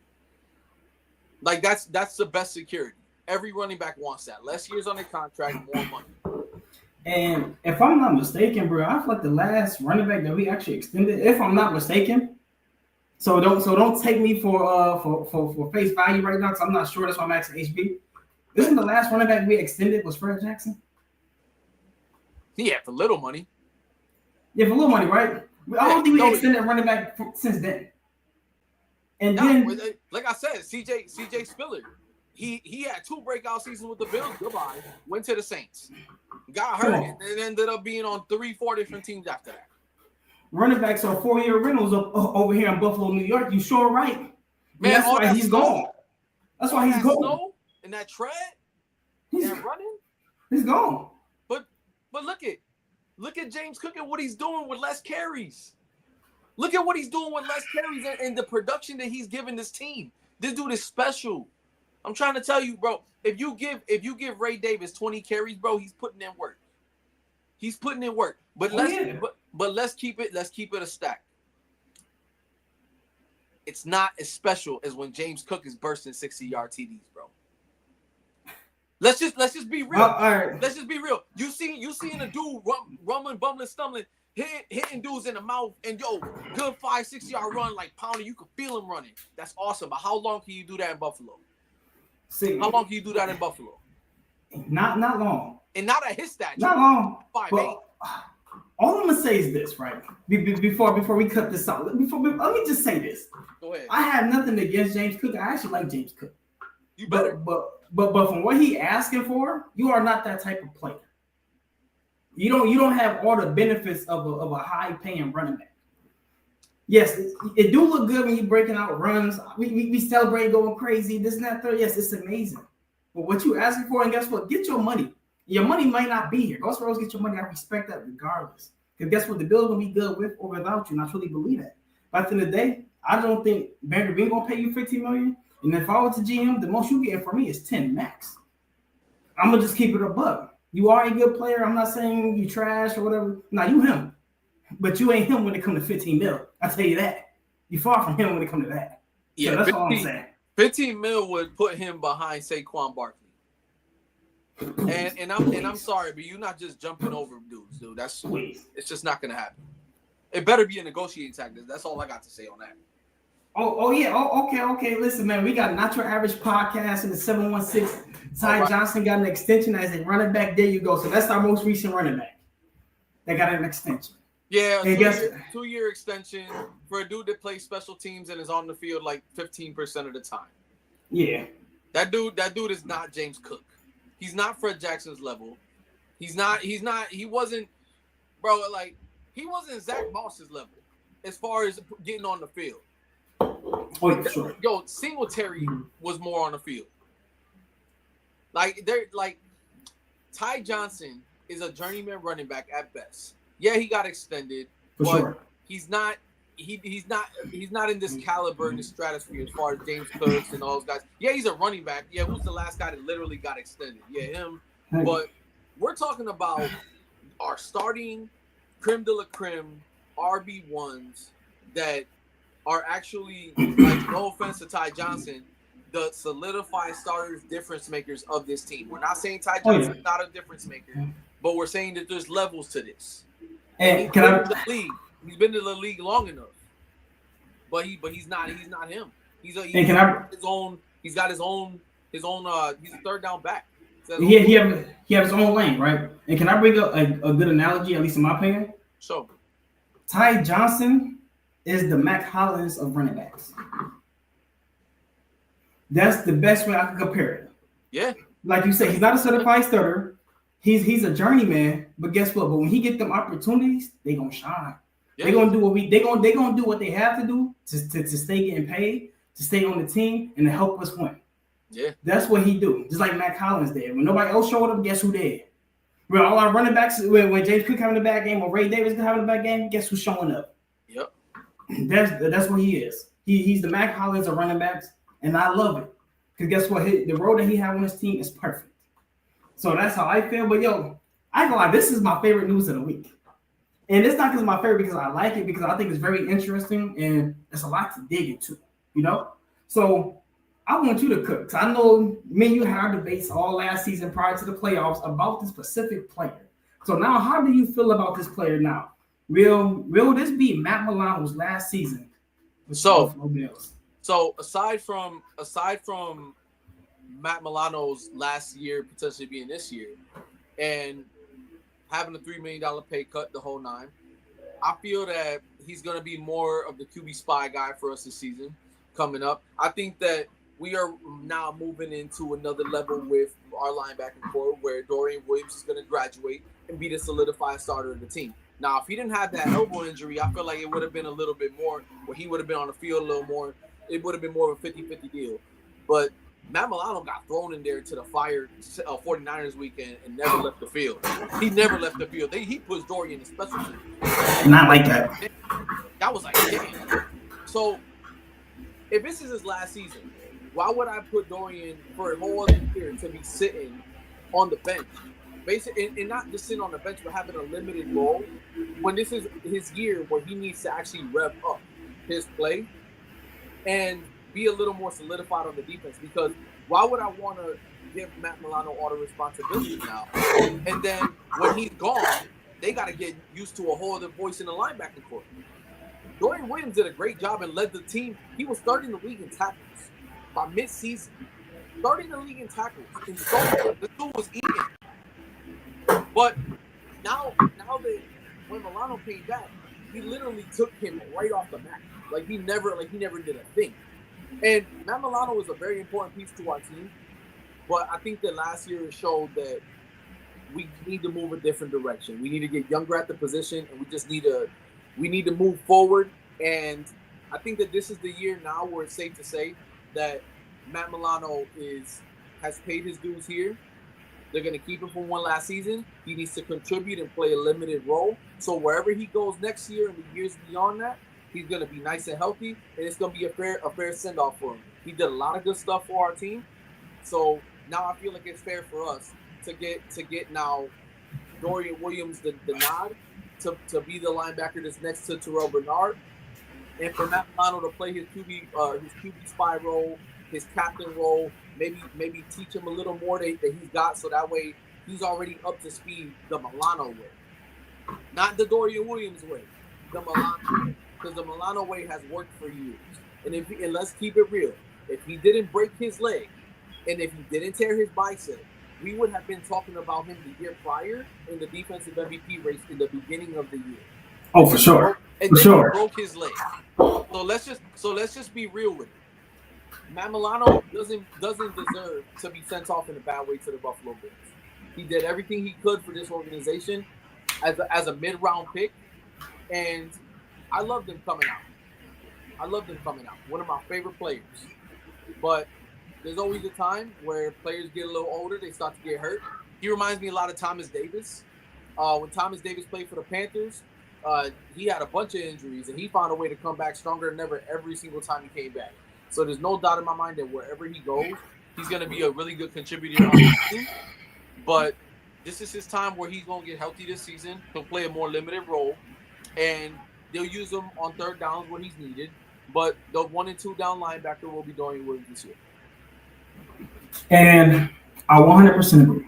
Like that's the best security. Every running back wants that. Less years on the contract, more money. And if I'm not mistaken, bro, I feel like the last running back that we actually extended, if I'm not mistaken, so don't take me for face value right now because I'm not sure. That's why I'm asking HB. Isn't the last running back we extended was Fred Jackson? Yeah, for little money. Yeah, for little money, right? I don't think we extended running back since then. And then, like I said, CJ Spiller, he had 2 breakout seasons with the Bills. Goodbye. Went to the Saints. Got hurt and ended up being on 3-4 different teams after that. Running backs are 4-year rentals over here in Buffalo, New York. You sure right? Man, that's why he's gone. That's why he's gone. And that tread, that running, he's gone. But look at James Cook and what he's doing with less carries. Look at what he's doing with less carries and the production that he's giving this team. This dude is special. I'm trying to tell you, bro. If you give Ray Davis 20 carries, bro, he's putting in work. He's putting in work. But let's keep it a stack. it's not as special as when James Cook is bursting 60-yard TDs, bro. Let's just be real. All right. Let's just be real. You seeing a dude rumbling, bumbling, stumbling, hitting dudes in the mouth, and good 5-6 yard run like pounding. You can feel him running. That's awesome. But how long can you do that in Buffalo? How long can you do that in Buffalo? Not long. And not at his stature. Not long. 5'8". All I'm gonna say is this, right? Before we cut this out, let me just say this. Go ahead. I have nothing against James Cook. I actually like James Cook. You better. But from what he asking for, you are not that type of player. You don't have all the benefits of a high paying running back. Yes, it do look good when you breaking out runs. We celebrate going crazy. This and that. Third. Yes, it's amazing. But what you asking for, and guess what? Get your money. Your money might not be here. Go somewhere else, get your money. I respect that regardless. Because guess what? The Bills gonna be good with or without you. And I truly believe that. But at the end of the day, I don't think Benford gonna pay you $15 million. And if I was to GM, the most you getting for me is 10 max. I'm gonna just keep it above. You are a good player. I'm not saying you trash or whatever. No, you him. But you ain't him when it comes to 15 mil. I tell you that. You far from him when it comes to that. Yeah, so that's all I'm saying. 15 mil would put him behind Saquon Barkley. And I'm sorry, but you're not just jumping over dudes, dude. It's just not gonna happen. It better be a negotiating tactic. That's all I got to say on that. Oh yeah. Okay. Listen, man, we got Not Your Average Podcast in the 716. Ty Johnson got an extension as a running back. There you go. So that's our most recent running back. They got an extension. Yeah, 2-year extension for a dude that plays special teams and is on the field like 15% of the time. Yeah. That dude is not James Cook. He's not Fred Jackson's level. He wasn't Zach Moss's level as far as getting on the field. Oh, yeah, sure. Singletary was more on the field. Ty Johnson is a journeyman running back at best. Yeah, he got extended, but he's not in this caliber, in this stratosphere as far as James Cooks and all those guys. Yeah, he's a running back. Yeah, who's the last guy that literally got extended? Yeah, him. But we're talking about our starting creme de la creme RB1s that are actually, like, no offense to Ty Johnson, the solidified starters, difference makers of this team. We're not saying Ty Johnson's not a difference maker, but we're saying that there's levels to this. And he's been in the league long enough, but he's not him. He's got his own. He's a third down back. He have his own lane, right? And can I bring up a good analogy, at least in my opinion? Sure. Ty Johnson is the Mac Hollins of running backs. That's the best way I can compare it. Yeah. Like you said, he's not a certified starter. He's a journeyman, but guess what? But when he get them opportunities, they gonna shine. Yeah. They gonna do what they have to do to stay getting paid, to stay on the team, and to help us win. Yeah, that's what he do. Just like Matt Collins did. When nobody else showed up, guess who did? When all our running backs, when James Cook having a bad game, or Ray Davis having a bad game, guess who's showing up? Yep. That's what he is. He's the Matt Collins of running backs, and I love it. Because guess what? The role that he had on his team is perfect. So that's how I feel. But I ain't gonna lie, this is my favorite news of the week. And it's not because it's my favorite because I like it, because I think it's very interesting and it's a lot to dig into, So I want you to cook. Because I know me and you had our debates all last season prior to the playoffs about this specific player. So now how do you feel about this player now? Will this be Matt Milano's last season? So aside from Matt Milano's last year potentially being this year, and having a $3 million pay cut the whole 9, I feel that he's going to be more of the QB spy guy for us this season coming up. I think that we are now moving into another level with our linebacking core where Dorian Williams is going to graduate and be the solidified starter of the team. Now, if he didn't have that elbow injury, I feel like it would have been a little bit more where he would have been on the field a little more. It would have been more of a 50-50 deal. But Matt Milano got thrown in there to the fire 49ers weekend and never left the field. He never left the field. He pushed Dorian in special teams. Not like that. That was like, damn. So, if this is his last season, why would I put Dorian for a whole other year to be sitting on the bench? Basically, and not just sitting on the bench, but having a limited role when this is his year where he needs to actually rev up his play. and be a little more solidified on the defense. Because why would I want to give Matt Milano all the responsibility now? And then when he's gone, they got to get used to a whole other voice in the linebacking corps. Dorian Williams did a great job and led the team. He was third in the league in tackles by mid-season. Third in the league in tackles. And so the dude was eating. But now that when Milano came back, he literally took him right off the map. Like he never did a thing. And Matt Milano was a very important piece to our team. But I think that last year it showed that we need to move a different direction. We need to get younger at the position, and we need to move forward. And I think that this is the year now where it's safe to say that Matt Milano has paid his dues here. They're going to keep him for one last season. He needs to contribute and play a limited role. So wherever he goes next year and the years beyond that, he's going to be nice and healthy, and it's going to be a fair send-off for him. He did a lot of good stuff for our team. So now I feel like it's fair for us to get now Dorian Williams the nod to be the linebacker that's next to Terrell Bernard, and for Matt Milano to play his QB spy role, his captain role, maybe teach him a little more that he's got, so that way he's already up to speed the Milano way, not the Dorian Williams way, the Milano way, because the Milano way has worked for years. And let's keep it real, if he didn't break his leg, and if he didn't tear his bicep, we would have been talking about him the year prior in the defensive MVP race in the beginning of the year. Oh, for sure. And then he broke his leg. So let's just be real with it. Matt Milano doesn't deserve to be sent off in a bad way to the Buffalo Bills. He did everything he could for this organization as a mid-round pick, and I loved him coming out. One of my favorite players. But there's always a time where players get a little older, they start to get hurt. He reminds me a lot of Thomas Davis. When Thomas Davis played for the Panthers, he had a bunch of injuries, and he found a way to come back stronger than ever every single time he came back. So there's no doubt in my mind that wherever he goes, he's going to be a really good contributor on the team. But this is his time where he's going to get healthy this season. He'll play a more limited role, and they'll use him on third downs when he's needed. But the 1 and 2 down linebacker will be Dorian Williams this year. And I 100% agree,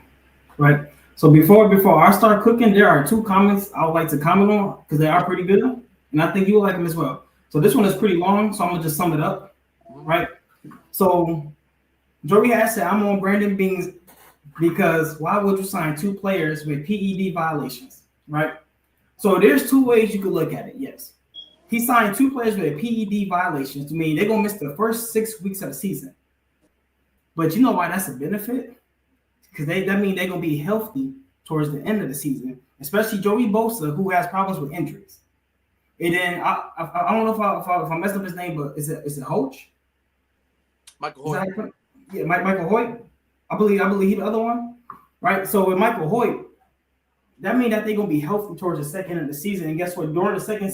right? So before I start cooking, there are 2 comments I would like to comment on because they are pretty good, and I think you will like them as well. So this one is pretty long, so I'm gonna just sum it up, right? So Joey has said, I'm on Brandon Beans because why would you sign 2 players with PED violations, right? So there's 2 ways you could look at it. Yes, he signed 2 players with PED violations to mean they're gonna miss the first 6 weeks of the season. But you know why that's a benefit? Because that means they're going to be healthy towards the end of the season, especially Joey Bosa, who has problems with injuries. And then I don't know if I messed up his name, but is it Hoach? Michael Hoyt. Yeah, Michael Hoyt. I believe he's the other one, right? So with Michael Hoyt, that means that they're going to be healthy towards the second end of the season. And guess what? During the second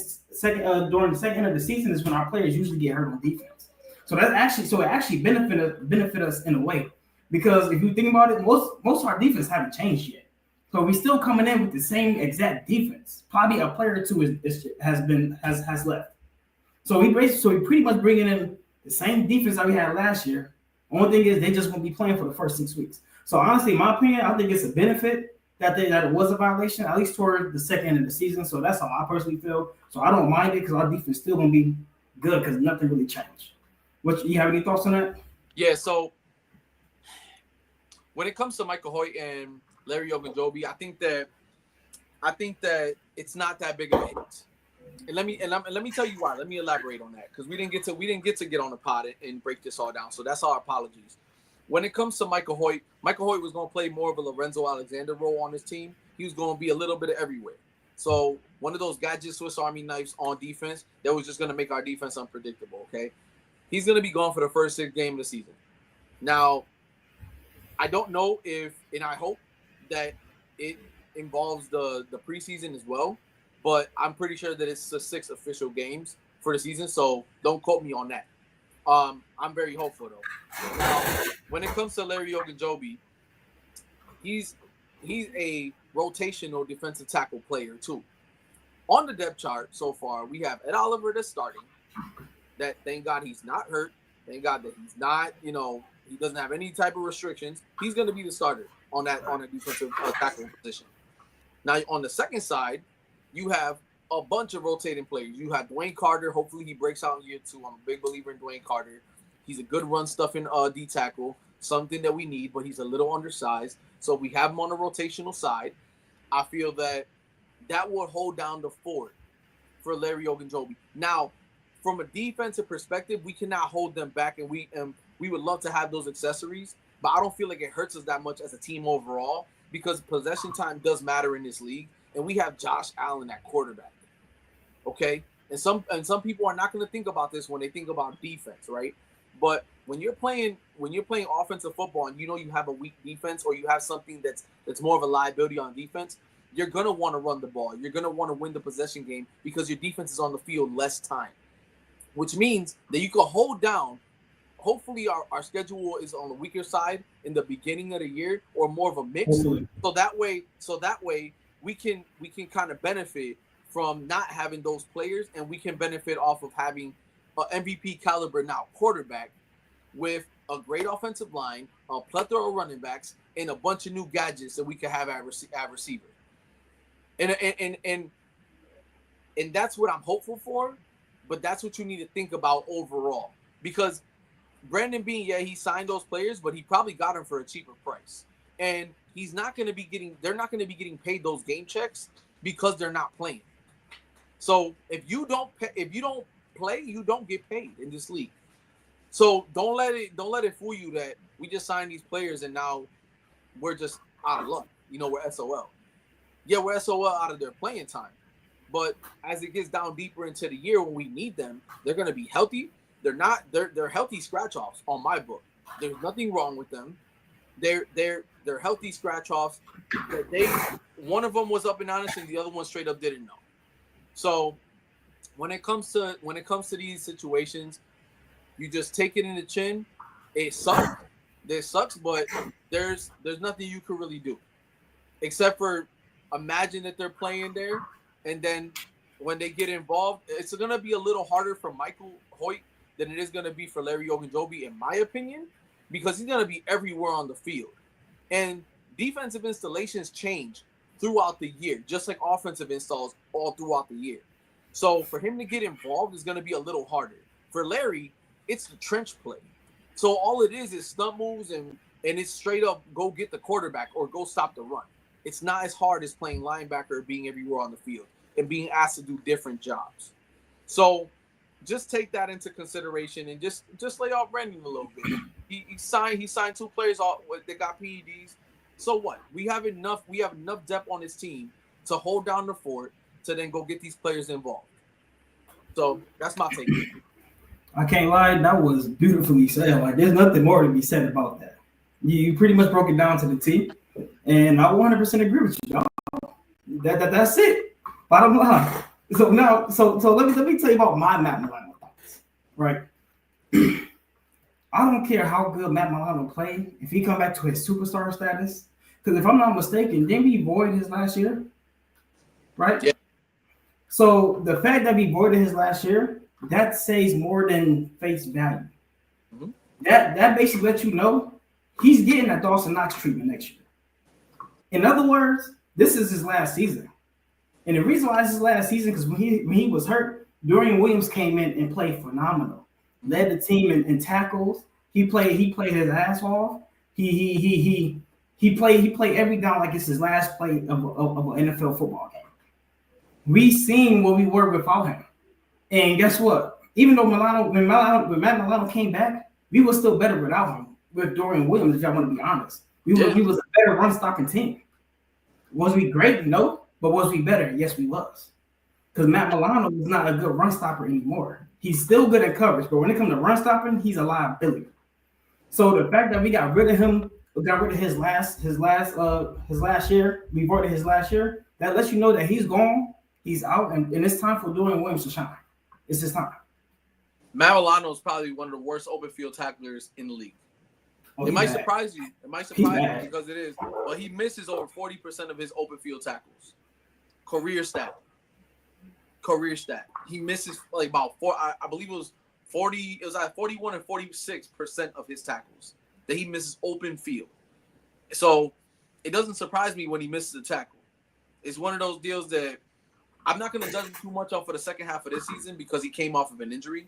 end of the season is when our players usually get hurt on defense. So it actually benefit us in a way, because if you think about it, most of our defense haven't changed yet. So we're still coming in with the same exact defense. Probably a player or 2 has left. So we pretty much bringing in the same defense that we had last year. Only thing is they just won't be playing for the first 6 weeks. So honestly, in my opinion, I think it's a benefit that it was a violation, at least toward the second end of the season. So that's how I personally feel. So I don't mind it because our defense still gonna be good because nothing really changed. What, you have any thoughts on that? Yeah, so when it comes to Michael Hoyt and Larry Ogunjobi, I think that it's not that big of a hit. And let me tell you why. Let me elaborate on that, because we didn't get to get on the pod and break this all down. So that's our apologies. When it comes to Michael Hoyt was going to play more of a Lorenzo Alexander role on his team. He was going to be a little bit of everywhere. So one of those gadget Swiss Army knives on defense that was just going to make our defense unpredictable. Okay. He's going to be gone for the first 6 games of the season. Now, I don't know and I hope that it involves the preseason as well, but I'm pretty sure that it's the 6 official games for the season, so don't quote me on that. I'm very hopeful, though. Now, when it comes to Larry Ogunjobi, he's a rotational defensive tackle player, too. On the depth chart so far, we have Ed Oliver that's starting. that thank God he's not hurt. Thank God that he's not, he doesn't have any type of restrictions. He's going to be the starter on that defensive tackling position. Now, on the second side, you have a bunch of rotating players. You have Dwayne Carter. Hopefully, he breaks out in year 2. I'm a big believer in Dwayne Carter. He's a good run stuffing D tackle, something that we need, but he's a little undersized. So we have him on the rotational side. I feel that will hold down the fort for Larry Ogunjobi. Now, from a defensive perspective, we cannot hold them back, and we would love to have those accessories, but I don't feel like it hurts us that much as a team overall because possession time does matter in this league, and we have Josh Allen at quarterback. Okay, and some people are not going to think about this when they think about defense, right? But when you're playing offensive football and you have a weak defense or you have something that's more of a liability on defense, you're going to want to run the ball. You're going to want to win the possession game because your defense is on the field less time, which means that you can hold down. Hopefully our schedule is on the weaker side in the beginning of the year or more of a mix. So that way we can kind of benefit from not having those players, and we can benefit off of having an MVP caliber now quarterback with a great offensive line, a plethora of running backs, and a bunch of new gadgets that we can have at receiver. And that's what I'm hopeful for, but that's what you need to think about overall. Because Brandon Beane, he signed those players, but he probably got them for a cheaper price. And they're not going to be getting paid those game checks because they're not playing. So if you don't play, you don't get paid in this league. So don't let it fool you that we just signed these players and now we're just out of luck. We're SOL. Yeah, we're SOL out of their playing time. But as it gets down deeper into the year when we need them, they're going to be healthy. They're healthy scratch-offs on my book. There's nothing wrong with them. They're healthy scratch-offs. One of them was up and honest and the other one straight up didn't know. So when it comes to these situations, you just take it in the chin. It sucks. It sucks, but there's nothing you can really do except for imagine that they're playing there, and then when they get involved, it's going to be a little harder for Michael Hoyt than it is going to be for Larry Ogunjobi, in my opinion, because he's going to be everywhere on the field. And defensive installations change throughout the year, just like offensive installs all throughout the year. So for him to get involved is going to be a little harder. For Larry, it's the trench play. So all it is stunt moves and it's straight up go get the quarterback or go stop the run. It's not as hard as playing linebacker or being everywhere on the field and being asked to do different jobs. So just take that into consideration and just lay off Brandon a little bit. He signed 2 players that got PEDs. So what? We have enough depth on this team to hold down the fort to then go get these players involved. So that's my take. I can't lie, that was beautifully said. Like there's nothing more to be said about that. You pretty much broke it down to the T, and I 100% agree with you, y'all. That's it. Bottom line. So now, so let me tell you about my Matt Milano thoughts. Right. I don't care how good Matt Milano played if he come back to his superstar status. Because if I'm not mistaken, didn't we void his last year? Right? Yeah. So the fact that we voided his last year, that says more than face value. Mm-hmm. That basically lets you know he's getting that Dawson Knox treatment next year. In other words, this is his last season. And the reason why it's his last season because when he was hurt, Dorian Williams came in and played phenomenal. Led the team in tackles. He played his ass off. He played every down like it's his last play of an NFL football game. We seen what we were without him. And guess what? Even though when Matt Milano came back, we were still better without him. With Dorian Williams, if y'all want to be honest. We was a better run stopping team. Was we great? No. But was we better? Yes, we was. Because Matt Milano is not a good run stopper anymore. He's still good at coverage, but when it comes to run stopping, he's a liability. So the fact that we got rid of him, we got rid of his last year, we voided his last year, that lets you know that he's gone, he's out, and it's time for Dorian Williams to shine. It's his time. Matt Milano is probably one of the worst open field tacklers in the league. It might surprise you. It might surprise you because it is. But he misses over 40% of his open field tackles. Career stat. He misses like about I believe it was It was at 41 and 46% of his tackles that he misses open field. So it doesn't surprise me when he misses a tackle. It's one of those deals that I'm not going to judge him too much off for the second half of this season because he came off of an injury.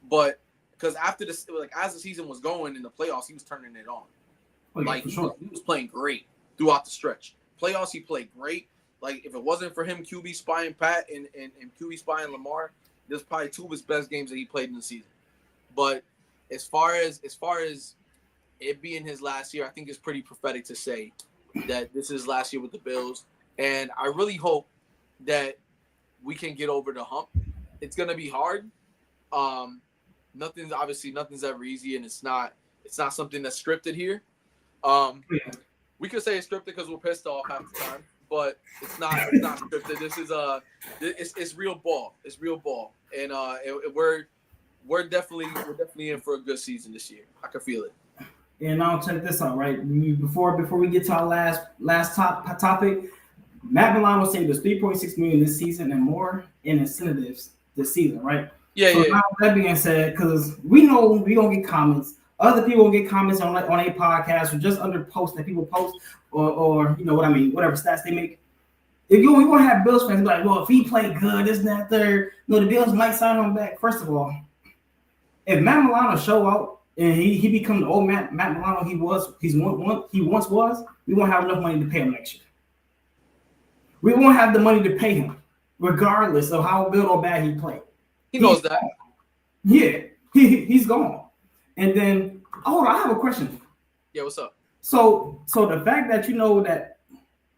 But because after this, like as the season was going in the playoffs, he was turning it on. He was playing great throughout the stretch. Playoffs, he played great. Like if it wasn't for him QB spying Pat and QB spying Lamar, there's probably two of his best games that he played in the season. But as far as it being his last year, I think it's pretty prophetic to say that this is his last year with the Bills. And I really hope that we can get over the hump. It's gonna be hard. Nothing's ever easy, and it's not something that's scripted here. We could say it's scripted because we're pissed off half the time, but it's not scripted. This is it's real ball. It's real ball, and we're definitely in for a good season this year. I can feel it. And now check this out, right? Before we get to our last topic, Matt Milano saved us $3.6 million this season and more in incentives this season, right? Now that being said, because we know we gonna get comments, other people will get comments on a podcast or just under posts that people post, or you know what I mean, whatever stats they make. If you're gonna have Bills fans be like, well, if he played good, this and that, third, the Bills might sign him back. First of all, if Matt Milano show out and he become the old Matt Milano he once was, we won't have enough money to pay him next year. We won't have the money to pay him, regardless of how good or bad he played. He knows that. Yeah, he's gone. And then, I have a question. Yeah, what's up? So the fact that I know Matt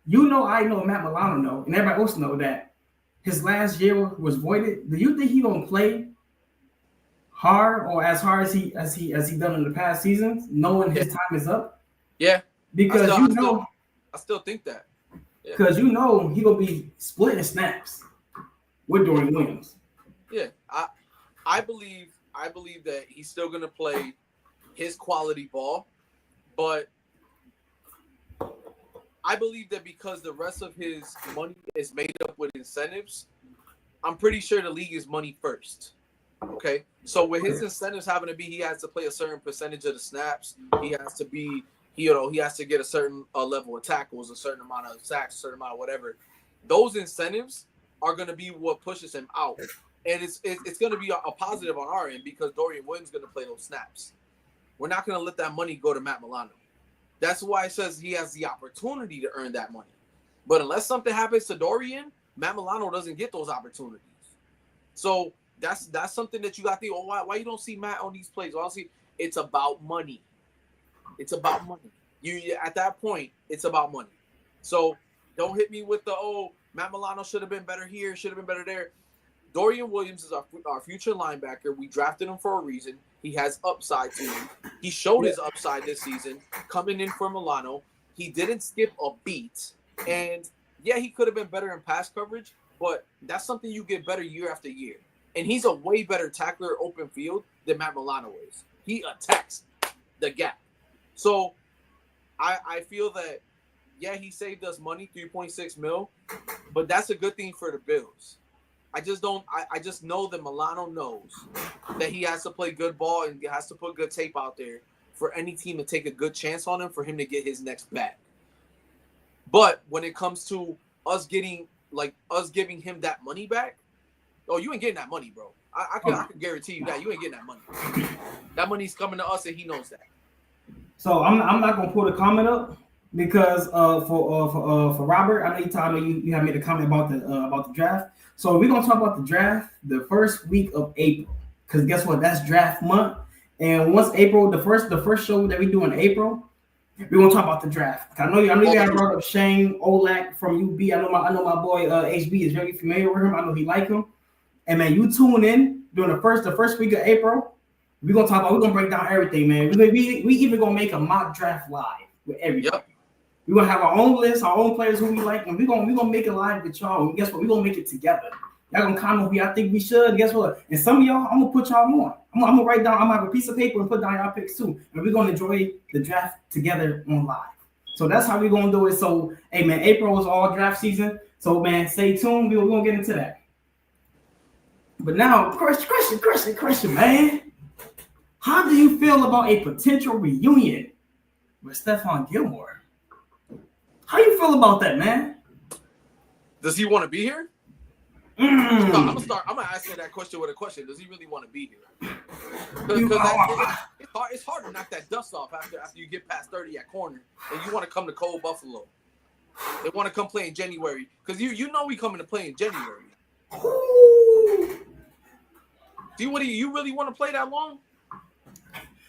Milano know, and everybody else know that his last year was voided. Do you think he gonna play hard or as hard as he done in the past seasons, knowing his time is up? Yeah, because I still think that. Because he gonna be splitting snaps with Dorian Williams. Yeah, I believe that he's still gonna play his quality ball, but I believe that because the rest of his money is made up with incentives, I'm pretty sure the league is money first. Okay, so with his incentives having to be, he has to play a certain percentage of the snaps. He has to be, he has to get a certain level of tackles, a certain amount of sacks, a certain amount of whatever. Those incentives are going to be what pushes him out. And it's going to be a positive on our end because Dorian Williams is going to play those snaps. We're not going to let that money go to Matt Milano. That's why it says he has the opportunity to earn that money. But unless something happens to Dorian, Matt Milano doesn't get those opportunities. So that's something that you got to think, why you don't see Matt on these plays? Honestly, it's about money. It's about money. You at that point, it's about money. So don't hit me with the, Matt Milano should have been better here, should have been better there. Dorian Williams is our future linebacker. We drafted him for a reason. He has upside to him. He showed his upside this season coming in for Milano. He didn't skip a beat. And, yeah, he could have been better in pass coverage, but that's something you get better year after year. And he's a way better tackler open field than Matt Milano is. He attacks the gap. So I feel that, yeah, he saved us money, $3.6 million, but that's a good thing for the Bills. I just know that Milano knows that he has to play good ball and has to put good tape out there for any team to take a good chance on him for him to get his next bag. But when it comes to us giving him that money back, you ain't getting that money, bro. I can guarantee you that you ain't getting that money. That money's coming to us, and he knows that. So I'm not gonna put a comment up because for Robert, I know you have made a comment about the draft. So we're gonna talk about the draft the first week of April, because guess what? That's draft month. And once April, the first show that we do in April, we're gonna talk about the draft. I know you guys brought up Shane Olak from UB. I know my boy HB is very familiar with him. I know he like him. And man, you tune in during the first week of April. We're gonna break down everything, man. We even gonna make a mock draft live with everybody. Yep. We're gonna have our own list, our own players who we like, and we're gonna make it live with y'all. And guess what? We're gonna make it together. Y'all gonna comment who y'all think we should. And guess what? And some of y'all, I'm gonna put y'all on. I'm gonna write down, I'm gonna have a piece of paper and put down y'all picks too. And we're gonna enjoy the draft together on live. So that's how we're gonna do it. So hey man, April is all draft season. So man, stay tuned. We're gonna get into that. But now, question, man. How do you feel about a potential reunion with Stephon Gilmore? How you feel about that, man? Does he want to be here? Mm. I'm gonna ask you that question with a question. Does he really want to be here? It's hard to knock that dust off after you get past 30 at corner and you want to come to cold Buffalo. They want to come play in January because you know we coming to play in January. Do you really want to play that long?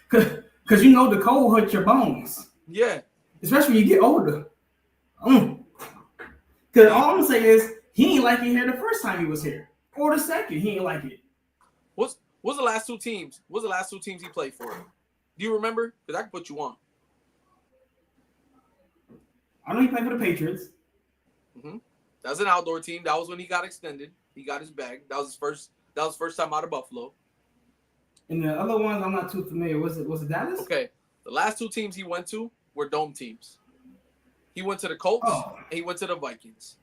Because you know the cold hurts your bones. Yeah. Especially when you get older. Because all I'm gonna say is he ain't like it here the first time he was here. Or the second, he ain't like it. What's the last two teams? What's the last two teams he played for? Do you remember? Because I can put you on. I know he played for the Patriots. Mm-hmm. That was an outdoor team. That was when he got extended. He got his bag. That was his first time out of Buffalo. And the other ones I'm not too familiar. Was it Dallas? Okay. The last two teams he went to were dome teams. He went to the Colts and he went to the Vikings.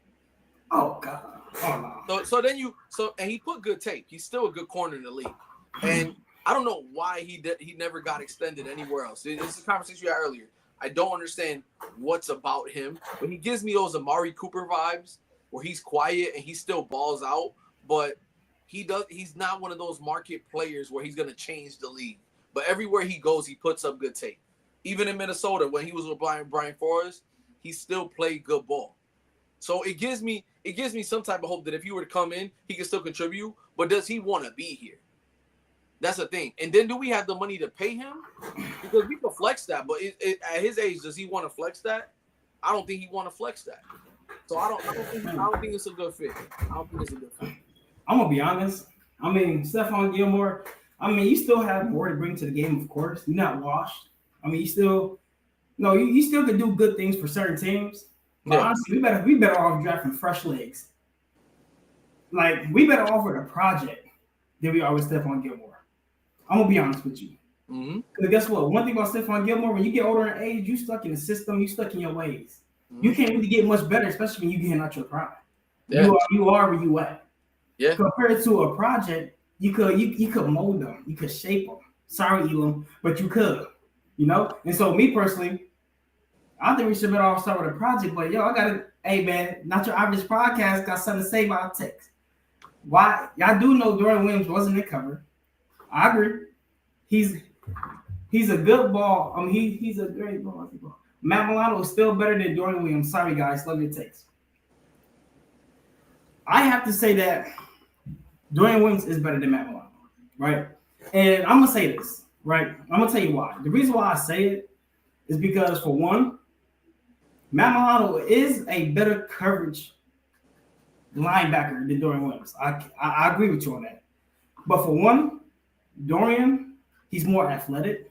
Oh God. Oh no. And he put good tape. He's still a good corner in the league. And I don't know why he never got extended anywhere else. This is a conversation we had earlier. I don't understand what's about him, but he gives me those Amari Cooper vibes where he's quiet and he still balls out, but he's not one of those market players where he's gonna change the league. But everywhere he goes, he puts up good tape. Even in Minnesota, when he was with Brian Forrest, he still played good ball. So it gives me some type of hope that if he were to come in, he can still contribute. But does he want to be here? That's the thing. And then do we have the money to pay him? Because we can flex that. But at his age, does he want to flex that? I don't think he want to flex that. So I don't think it's a good fit. I'm gonna be honest. I mean, Stephon Gilmore. I mean, you still have more to bring to the game. Of course, you're not washed. I mean, you still could do good things for certain teams. But honestly, we better off drafting fresh legs. Like, we better offer a project than we are with Stephon Gilmore. I'm gonna be honest with you. Because guess what? One thing about Stephon Gilmore, when you get older in age, you stuck in the system, you stuck in your ways. You can't really get much better, especially when you getting out your prime. Yeah. You are where you at. Yeah. Compared to a project, you could mold them, you could shape them. Sorry, Elam, but you could. You know? And so me personally, I think we should better off start with a project, but hey man, Not Your Average Podcast got something to say about text. Why? Y'all do know Dorian Williams wasn't in cover. I agree. He's a good ball. I mean, he's a great ball. Matt Milano is still better than Dorian Williams. Sorry guys, love your takes. I have to say that Dorian Williams is better than Matt Milano, right? And I'm gonna say this, right? I'm gonna tell you why. The reason why I say it is because, for one, Matt Milano is a better coverage linebacker than Dorian Williams. I agree with you on that. But for one, Dorian, he's more athletic.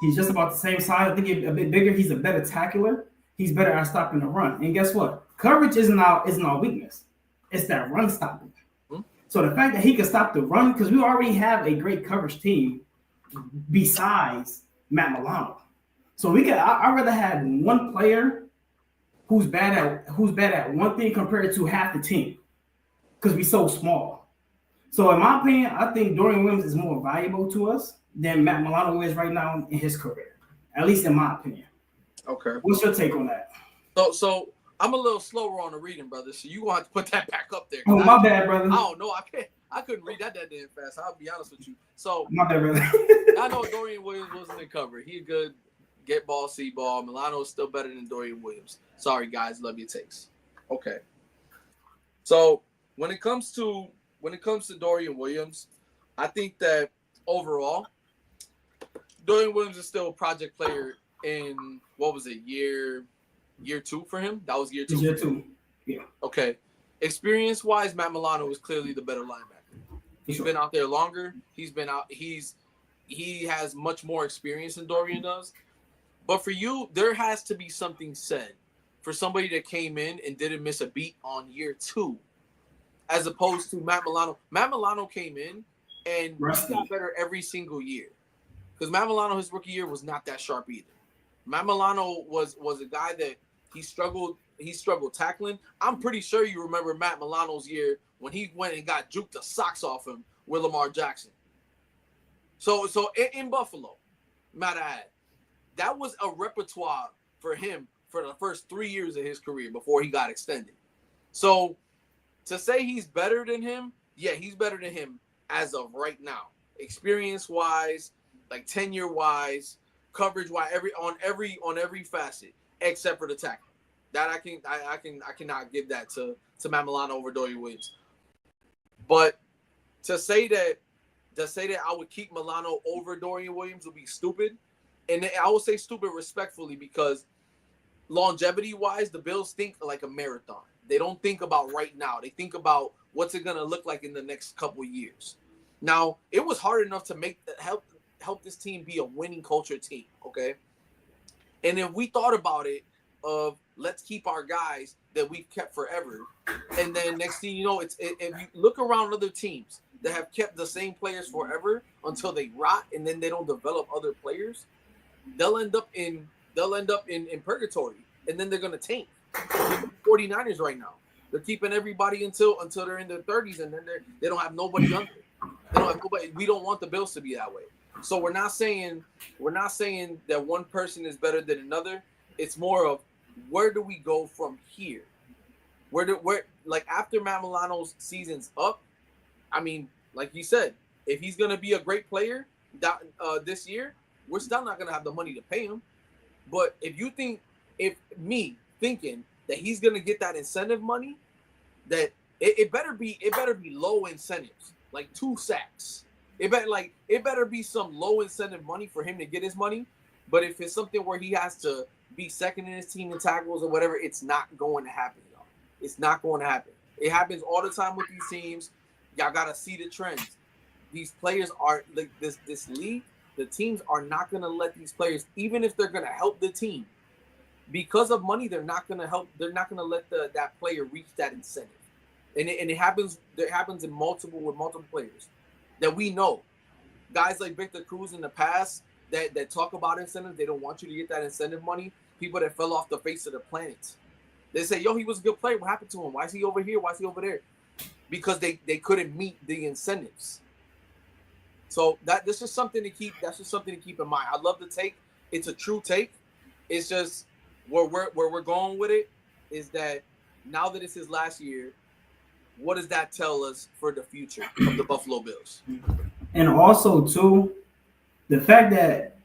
He's just about the same size. I think he's a bit bigger. He's a better tackler. He's better at stopping the run. And guess what? Coverage isn't our weakness. It's that run stopping. So the fact that he can stop the run, because we already have a great coverage team besides Matt Milano. So I'd rather have one player who's bad at one thing compared to half the team, because we're so small. So in my opinion, I think Dorian Williams is more valuable to us than Matt Milano is right now in his career, at least in my opinion. Okay. What's your take on that? So I'm a little slower on the reading, brother. So you want to put that back up there. Oh, my bad, brother. I don't know. I couldn't read that damn fast. I'll be honest with you. So my bad, brother. I know Dorian Williams wasn't in cover. He a good get ball, see ball. Milano is still better than Dorian Williams. Sorry, guys. Love your takes. Okay. So when it comes to Dorian Williams, I think that overall, Dorian Williams is still a project player in, what was it, year 2 for him? That was year 2. Year 2. Yeah. Okay. Experience-wise, Matt Milano is clearly the better linebacker. He's been out there longer. He has much more experience than Dorian does. But for you, there has to be something said for somebody that came in and didn't miss a beat on year 2, as opposed to Matt Milano. Matt Milano came in and he got better every single year. Because Matt Milano, his rookie year, was not that sharp either. Matt Milano was a guy that he struggled tackling. I'm pretty sure you remember Matt Milano's year when he went and got juked the socks off him with Lamar Jackson. So in Buffalo, might I add, that was a repertoire for him for the first 3 years of his career before he got extended. So to say he's better than him, yeah, he's better than him as of right now. Experience-wise, like tenure-wise, coverage-wise, on every facet, except for the tackle. That I cannot give that to Matt Milano over Dorian Williams. But to say that I would keep Milano over Dorian Williams would be stupid. And I will say stupid respectfully because longevity-wise, the Bills think like a marathon. They don't think about right now. They think about what's it going to look like in the next couple of years. Now, it was hard enough to help this team be a winning culture team, okay? And if we thought about it of let's keep our guys that we've kept forever, and then next thing you know, if you look around other teams that have kept the same players forever until they rot and then they don't develop other players, they'll end up in purgatory, and then they're going to tank. 49ers right now, they're keeping everybody until they're in their 30s, and then they don't have nobody under. They don't have nobody. We don't want the Bills to be that way. So we're not saying that one person is better than another. It's more of where do we go from here? Where like after Matt Milano's season's up, I mean, like you said, if he's going to be a great player this year, we're still not going to have the money to pay him. But if me thinking that he's going to get that incentive money, that it better be low incentives, like 2 sacks. It better be some low incentive money for him to get his money. But if it's something where he has to be second in his team in tackles or whatever, it's not going to happen, y'all. It's not going to happen. It happens all the time with these teams. Y'all got to see the trends. These players are like this league. The teams are not going to let these players, even if they're going to help the team, because of money, they're not going to help. They're not going to let that player reach that incentive. And it happens. It happens with multiple players that we know. Guys like Victor Cruz in the past that talk about incentives. They don't want you to get that incentive money. People that fell off the face of the planet. They say, yo, he was a good player. What happened to him? Why is he over here? Why is he over there? Because they couldn't meet the incentives. So that's just something to keep in mind. I love the take. It's a true take. It's just where we're going with it is that now that it's his last year, what does that tell us for the future of the Buffalo Bills? And also too, the fact that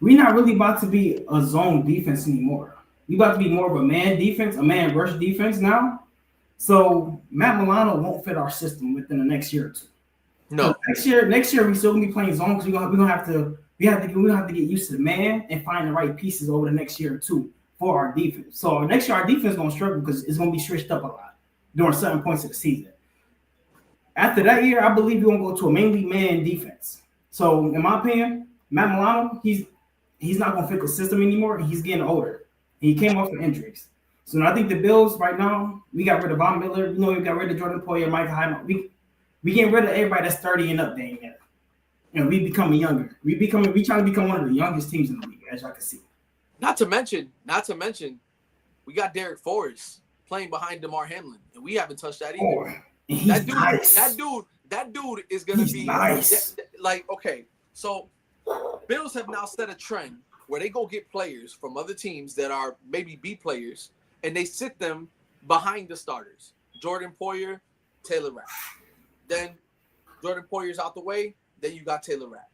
we're not really about to be a zone defense anymore. We about to be more of a man defense, a man rush defense now. So Matt Milano won't fit our system within the next year or two. No. Next year we still gonna be playing zone because we're gonna have to get used to the man and find the right pieces over the next year or two for our defense. So next year our defense is gonna struggle because it's gonna be switched up a lot during certain points of the season. After that year, I believe we're gonna go to a mainly man defense. So in my opinion, Matt Milano, he's not gonna fit the system anymore. He's getting older. He came off of injuries. So I think the Bills right now, we got rid of Von Miller, we got rid of Jordan Poyer, Mike Hyman. We getting rid of everybody that's 30 and up there. And we becoming younger. We trying to become one of the youngest teams in the league, as y'all can see. Not to mention, we got Derek Forrest playing behind DeMar Hamlin, and we haven't touched that either. He's nice. That dude is gonna be nice. Okay, so Bills have now set a trend where they go get players from other teams that are maybe B players, and they sit them behind the starters. Jordan Poyer, Taylor Rapp. Then Jordan Poyer's out the way. Then you got Taylor Rapp.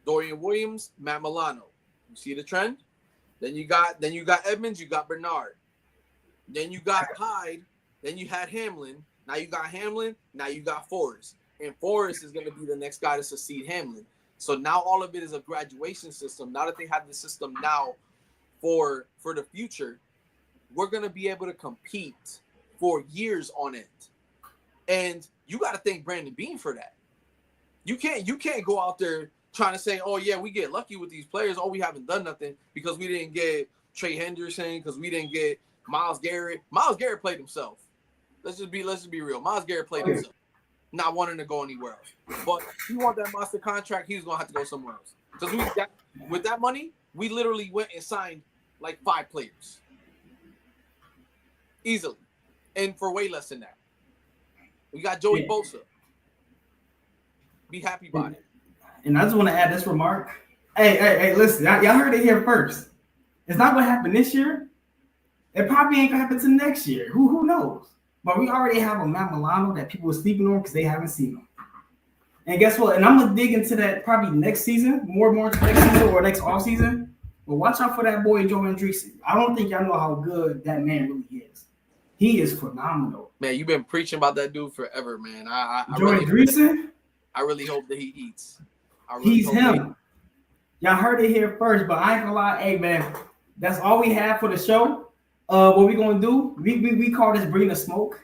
Dorian Williams, Matt Milano. You see the trend? Then you got Edmonds, you got Bernard. Then you got Hyde. Then you had Hamlin. Now you got Hamlin. Now you got Forrest. And Forrest is going to be the next guy to succeed Hamlin. So now all of it is a graduation system. Now that they have the system now for the future, we're going to be able to compete for years on end. And you got to thank Brandon Beane for that. You can't go out there trying to say, oh, yeah, we get lucky with these players. Oh, we haven't done nothing because we didn't get Trey Henderson, because we didn't get Myles Garrett. Myles Garrett played himself. Let's just be real. Myles Garrett played himself, not wanting to go anywhere else. But if you want that monster contract, he's going to have to go somewhere else. Because with that money, we literally went and signed like 5 players. easily, and for way less than that. We got Joey Bosa. Be happy about it. And I just want to add this remark. Hey, listen, y'all heard it here first. It's not going to happen this year. It probably ain't going to happen until next year. Who knows? But we already have a Matt Milano that people are sleeping on because they haven't seen him. And guess what? And I'm going to dig into that probably next season, more into next season or next offseason. But watch out for that boy, Joe Andreessen. I don't think y'all know how good that man really is. He is phenomenal. Man, you've been preaching about that dude forever, man. Joe Andreessen? I really hope that he eats. He's him. Y'all heard it here first, but I ain't gonna lie. Hey, man, that's all we have for the show. What we gonna do? We call this bring the smoke.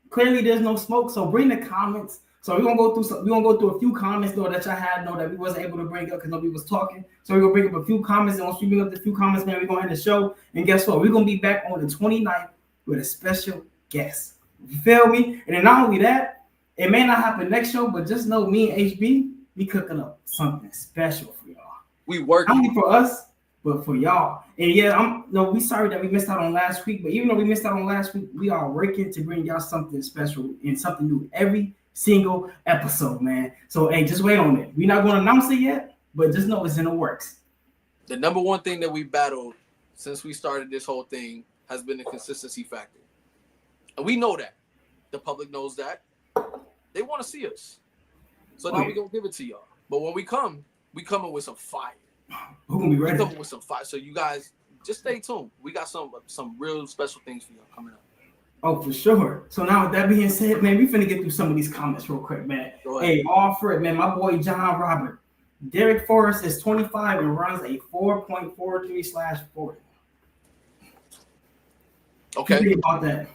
Clearly, there's no smoke, so bring the comments. So we're gonna go through a few comments though that y'all had that we wasn't able to bring up because nobody was talking. So we're gonna bring up a few comments, and once we bring up the few comments, man, we're gonna end the show. And guess what? We're gonna be back on the 29th with a special guest. You feel me? And then not only that, it may not happen next show, but just know me and HB, we cooking up something special for y'all. We work not only for us, but for y'all. And yeah, we sorry that we missed out on last week, but even though we missed out on last week, we are working to bring y'all something special and something new every single episode, man. So hey, just wait on it. We're not going to announce it yet, but just know it's in the works. The number one thing that we battled since we started this whole thing has been the consistency factor. And we know that. The public knows that. They want to see us. So now we're going to give it to y'all. But when we coming with some fire. We're going to be ready. We're coming with some fire. So you guys, just stay tuned. We got some real special things for y'all coming up. Oh, for sure. So now with that being said, man, we finna get through some of these comments real quick, man. Hey, all for it, man. My boy John Robert. Derek Forrest is 25 and runs a 4.43/40. Okay. Think about that.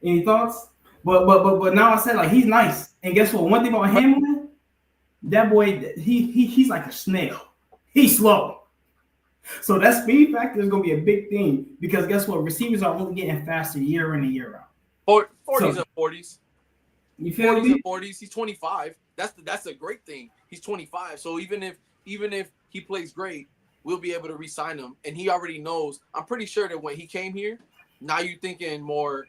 Any thoughts? But now I said like he's nice. And guess what? One thing about him, man, that boy, he's like a snail. He's slow. So that speed factor is gonna be a big thing because guess what? Receivers are only getting faster year in and year out. 40s and 40s. You feel 40s me? and 40s. He's 25. That's a great thing. He's 25. So even if he plays great, we'll be able to re-sign him. And he already knows. I'm pretty sure that when he came here, now you're thinking more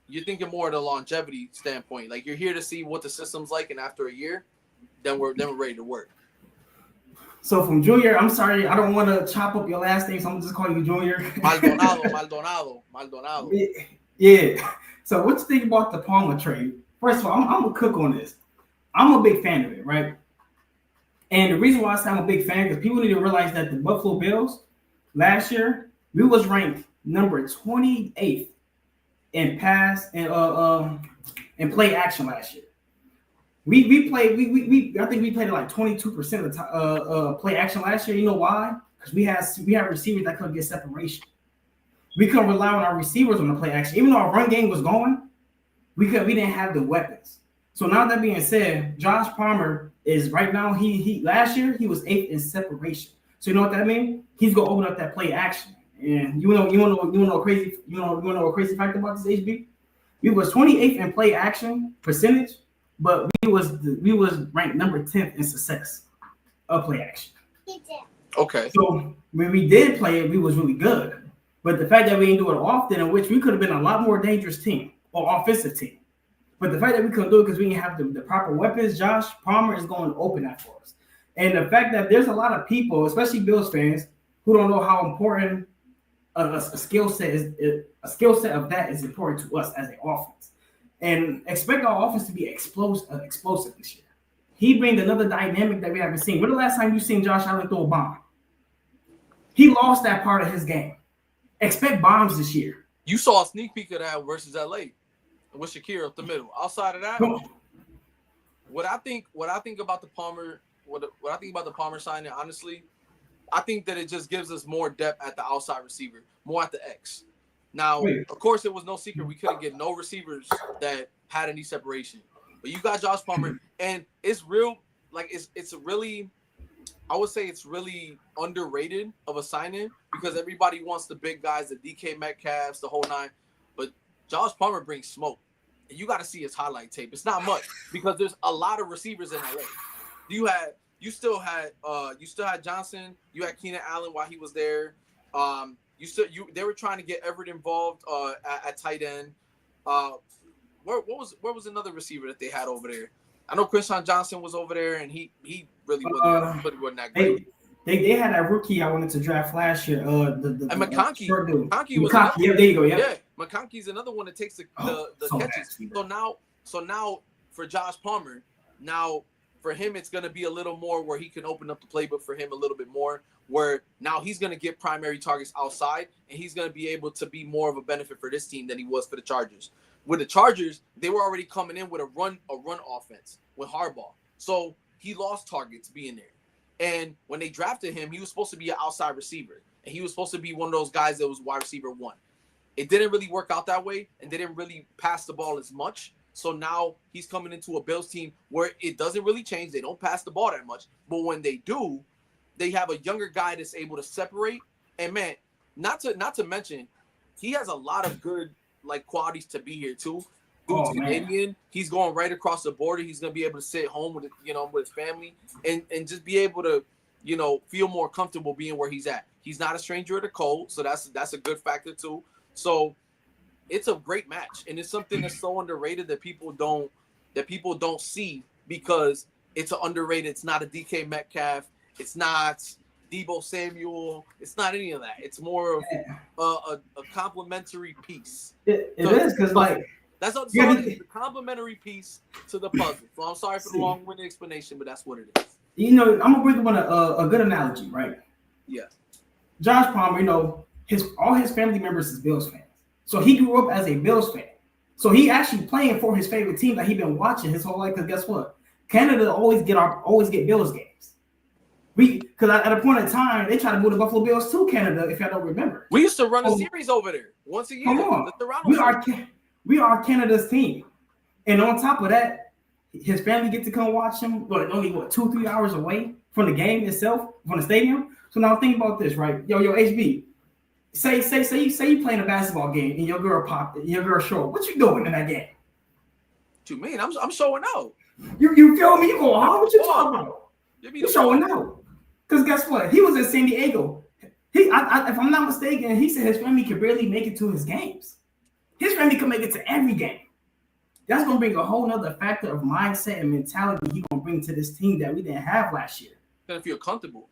of the longevity standpoint. Like you're here to see what the system's like, and after a year, then we're ready to work. So from Junior, I'm sorry, I don't want to chop up your last name, so I'm gonna just call you Junior. Maldonado. Yeah. So what you think about the Palmer trade? First of all, I'm gonna cook on this. I'm a big fan of it, right? And the reason why I say I'm a big fan because people need to realize that the Buffalo Bills last year we was ranked number 28th in pass and play action last year. We played I think we played like 22% of the play action last year. You know why? Because we had receivers that couldn't get separation. We couldn't rely on our receivers on the play action. Even though our run game was going, we didn't have the weapons. So now that being said, Josh Palmer is right now, he last year he was 8th in separation. So you know what that means? He's gonna open up that play action. And you know a crazy fact about this, HB? We was 28th in play action percentage, but we was ranked number 10th in success of play action. Okay. So when we did play it, we was really good. But the fact that we didn't do it often, in which we could have been a lot more dangerous team or offensive team. But the fact that we couldn't do it because we didn't have the proper weapons, Josh Palmer is going to open that for us. And the fact that there's a lot of people, especially Bills fans, who don't know how important a skill set of that is important to us as an offense. And expect our offense to be explosive this year. He brings another dynamic that we haven't seen. When the last time you seen Josh Allen throw a bomb? He lost that part of his game. Expect bombs this year. You saw a sneak peek of that versus LA with Shakir up the middle. Outside of that, what I think about the Palmer, what I think about the Palmer signing, honestly, I think that it just gives us more depth at the outside receiver, more at the X. Now, of course, it was no secret we couldn't get no receivers that had any separation. But you got Josh Palmer, and it's real. Like it's really, I would say it's really underrated of a signing because everybody wants the big guys, the DK Metcalfs, the whole nine. But Josh Palmer brings smoke, and you got to see his highlight tape. It's not much because there's a lot of receivers in LA. You still had Johnson. You had Keenan Allen while he was there. They were trying to get Everett involved at tight end. Where was another receiver that they had over there? I know Christian Johnson was over there, and he really wasn't that great. They had that rookie I wanted to draft last year. And McConkey. McConkey was McConkey, yeah, there you go. Yeah, McConkey's another one that takes the catches. So now for Josh Palmer, now for him it's going to be a little more where he can open up the playbook for him a little bit more. Where now he's going to get primary targets outside, and he's going to be able to be more of a benefit for this team than he was for the Chargers. With the Chargers, they were already coming in with a run offense with Harbaugh, so he lost targets being there. And when they drafted him, he was supposed to be an outside receiver. And he was supposed to be one of those guys that was wide receiver 1. It didn't really work out that way, and they didn't really pass the ball as much. So now he's coming into a Bills team where it doesn't really change. They don't pass the ball that much. But when they do, they have a younger guy that's able to separate. And, man, not to mention, he has a lot of good qualities to be here, too. Dude's Canadian. He's going right across the border. He's going to be able to sit home with his family and just be able to, feel more comfortable being where he's at. He's not a stranger to the cold, so that's a good factor too. So it's a great match, and it's something that's so underrated that people don't see because it's an underrated. It's not a DK Metcalf. It's not Deebo Samuel. It's not any of that. It's more of a complementary piece. It is because that's what the complementary piece to the puzzle. So I'm sorry for the long-winded explanation, but that's what it is. I'm gonna bring one a good analogy, right? Yeah. Josh Palmer, all his family members is Bills fans, so he grew up as a Bills fan. So he actually playing for his favorite team that he been watching his whole life. Because guess what? Canada always get Bills games. Because at a point in time, they tried to move the Buffalo Bills to Canada. If y'all don't remember, we used to run a series over there once a year. Come on. We are Canada's team, and on top of that, his family get to come watch him. Only 2-3 hours away from the game itself, from the stadium. So now think about this, right? Yo, HB. Say you playing a basketball game and your girl popped it, your girl showed. What you doing in that game? What you mean? I'm showing out. You feel me? You go, what you talking about? You showing out. Because guess what? He was in San Diego. If I'm not mistaken, he said his family could barely make it to his games. His family could make it to every game. That's going to bring a whole nother factor of mindset and mentality he's going to bring to this team that we didn't have last year. Gonna feel comfortable.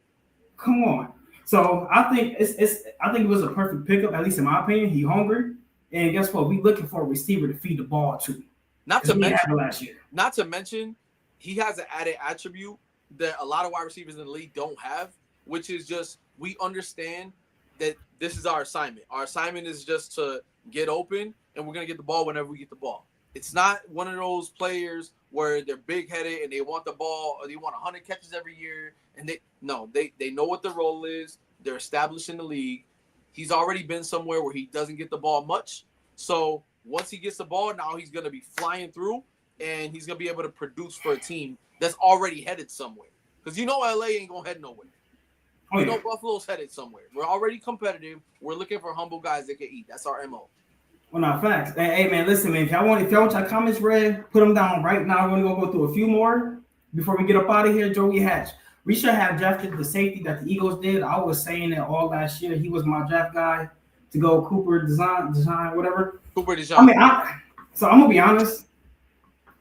Come on. So I think it was a perfect pickup, at least in my opinion. He hungry. And guess what? We looking for a receiver to feed the ball to. Not to mention, he has an added attribute that a lot of wide receivers in the league don't have, which is just we understand that this is our assignment. Our assignment is just to get open, and we're going to get the ball whenever we get the ball. It's not one of those players where they're big-headed and they want the ball or they want 100 catches every year. And they know what the role is. They're established in the league. He's already been somewhere where he doesn't get the ball much. So once he gets the ball, now he's going to be flying through, and he's going to be able to produce for a team that's already headed somewhere. Because LA ain't going to head nowhere. Buffalo's headed somewhere. We're already competitive. We're looking for humble guys that can eat. That's our MO. Well, not facts. Hey, man, listen, man. If y'all want your comments read, put them down right now. We're going to go through a few more before we get up out of here. Joey Hatch. We should have drafted the safety that the Eagles did. I was saying that all last year. He was my draft guy to go Cooper design, whatever. Cooper design. So I'm going to be honest.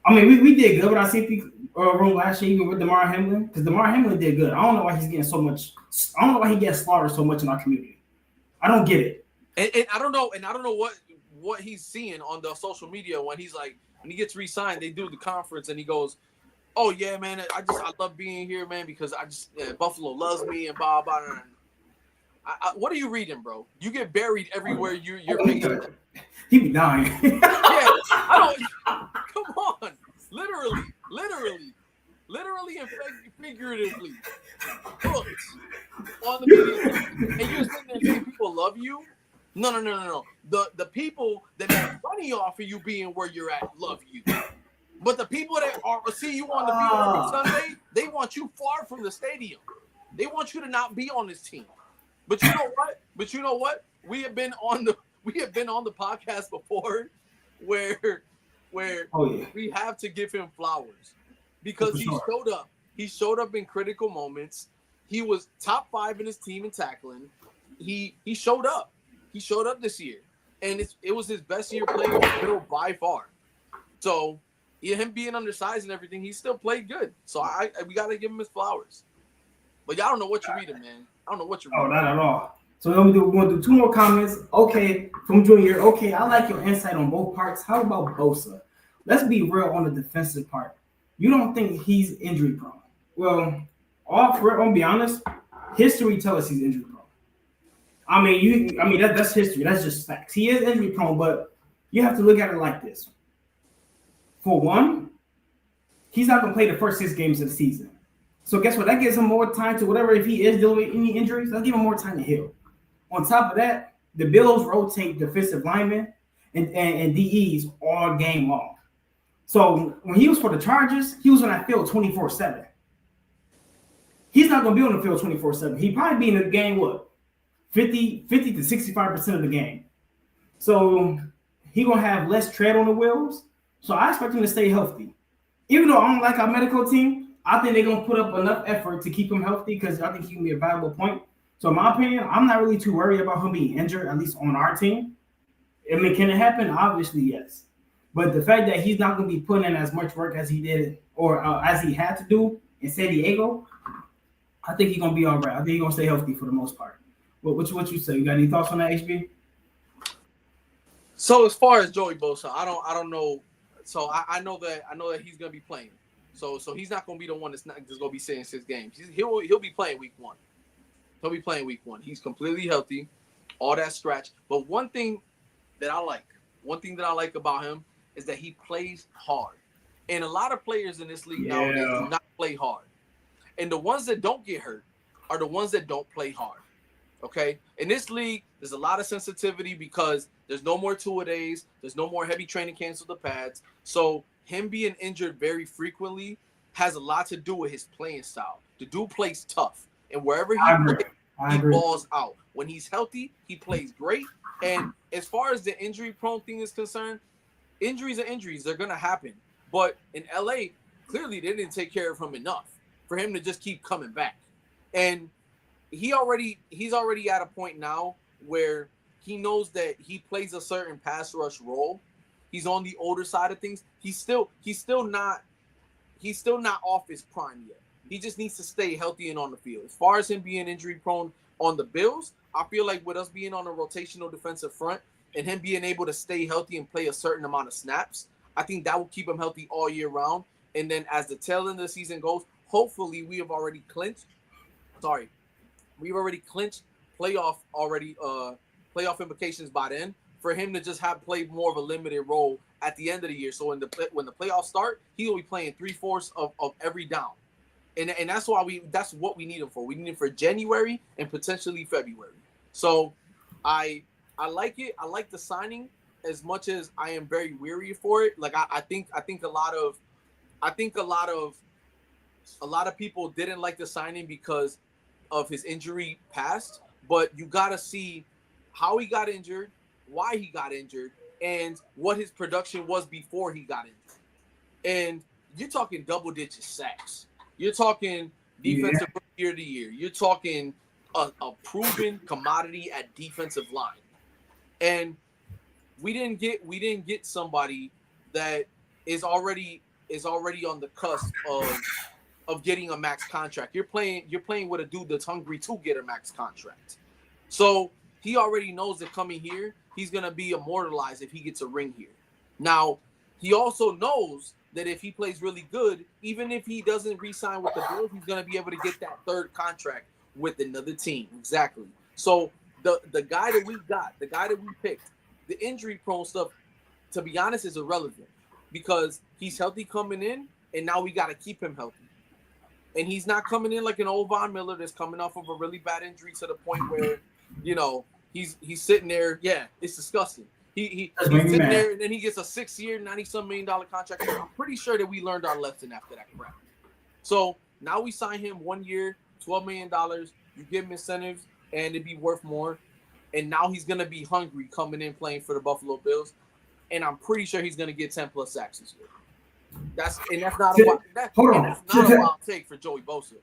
We did good with our safety room last year, even with DeMar Hamlin, because DeMar Hamlin did good. I don't know why he's getting so much. I don't know why he gets slaughtered so much in our community. I don't get it. And I don't know. And I don't know what he's seeing on the social media when he's like, when he gets re-signed, they do the conference and he goes, "Oh yeah, man, I love being here, man, because Buffalo loves me and blah blah." What are you reading, bro? You get buried everywhere. You're reading. He be dying. Yeah, I don't. Come on, literally and figuratively. Look, on the media, and you're sitting there saying people love you. No. The people that make money off of you being where you're at love you. But the people that see you on the field every Sunday, they want you far from the stadium. They want you to not be on this team. But you know what? We have been on the podcast before where we have to give him flowers because he showed up. He showed up in critical moments. He was top 5 in his team in tackling. He showed up. He showed up this year, and it was his best year playing in the middle by far. So, yeah, him being undersized and everything, he still played good. So we gotta give him his flowers. But y'all don't know what you're reading, man. I don't know what you're reading. Oh, not at all. So we're gonna do two more comments. Okay, from Junior. Okay, I like your insight on both parts. How about Bosa? Let's be real on the defensive part. You don't think he's injury prone? Well, I'll be honest. History tells us he's injury prone. I mean that's history. That's just facts. He is injury prone, but you have to look at it like this. For one, he's not gonna play the first 6 games of the season. So guess what? That gives him more time to whatever. If he is dealing with any injuries, that'll give him more time to heal. On top of that, the Bills rotate defensive linemen and DEs all game long. So when he was for the Chargers, he was on that field 24/7. He's not going to be on the field 24/7. He'd probably be in the game, 50 to 65% of the game. So he's going to have less tread on the wheels. So I expect him to stay healthy. Even though I don't like our medical team, I think they're going to put up enough effort to keep him healthy because I think he can be a valuable point. So in my opinion, I'm not really too worried about him being injured, at least on our team. I mean, can it happen? Obviously, yes. But the fact that he's not going to be putting in as much work as he did or as he had to do in San Diego, I think he's going to be all right. I think he's going to stay healthy for the most part. But what you say? You got any thoughts on that, HB? So as far as Joey Bosa, I don't know. So I know that he's going to be playing. So he's not going to be the one that's not just going to be sitting 6 games. He'll be playing week 1. He'll be playing week 1. He's completely healthy, all that scratch. But one thing that I like about him is that he plays hard. And a lot of players in this league nowadays do not play hard. And the ones that don't get hurt are the ones that don't play hard. Okay? In this league, there's a lot of sensitivity because there's no more two-a-days. There's no more heavy training camps with the pads. So him being injured very frequently has a lot to do with his playing style. The dude plays tough. And wherever he plays, he balls out. When he's healthy, he plays great. And as far as the injury-prone thing is concerned, injuries are injuries. They're going to happen. But in LA, clearly they didn't take care of him enough for him to just keep coming back. And he's already at a point now where he knows that he plays a certain pass rush role. He's on the older side of things. He's still not off his prime yet. He just needs to stay healthy and on the field. As far as him being injury prone on the Bills, I feel like with us being on a rotational defensive front and him being able to stay healthy and play a certain amount of snaps, I think that will keep him healthy all year round. And then as the tail end of the season goes, hopefully we have already clinched. We've already clinched playoff implications by then for him to just have played more of a limited role at the end of the year. So when the playoffs start, he will be playing 3/4 of every down. And that's what we need him for. We need him for January and potentially February. So I like it. I like the signing as much as I am very weary for it. Like I think a lot of people didn't like the signing because of his injury past, but you gotta see how he got injured, why he got injured, and what his production was before he got injured. And you're talking double-digit sacks. You're talking defensive year to year. You're talking a proven commodity at defensive line. And we didn't get somebody that is already on the cusp of getting a max contract. You're playing with a dude that's hungry to get a max contract. So he already knows that coming here, he's gonna be immortalized if he gets a ring here. Now, he also knows that if he plays really good, even if he doesn't re-sign with the Bills, he's going to be able to get that 3rd contract with another team. Exactly. So the guy that we got, the guy that we picked, the injury-prone stuff, to be honest, is irrelevant because he's healthy coming in, and now we got to keep him healthy. And he's not coming in like an old Von Miller that's coming off of a really bad injury to the point where, he's sitting there. Yeah, it's disgusting. He's sitting there, and then he gets a 6-year, $90-some million contract. I'm pretty sure that we learned our lesson after that crap. So now we sign him 1 year, $12 million. You give him incentives, and it'd be worth more. And now he's going to be hungry coming in playing for the Buffalo Bills. And I'm pretty sure he's going to get 10+ sacks this year. That's not a wild take for Joey Bosa.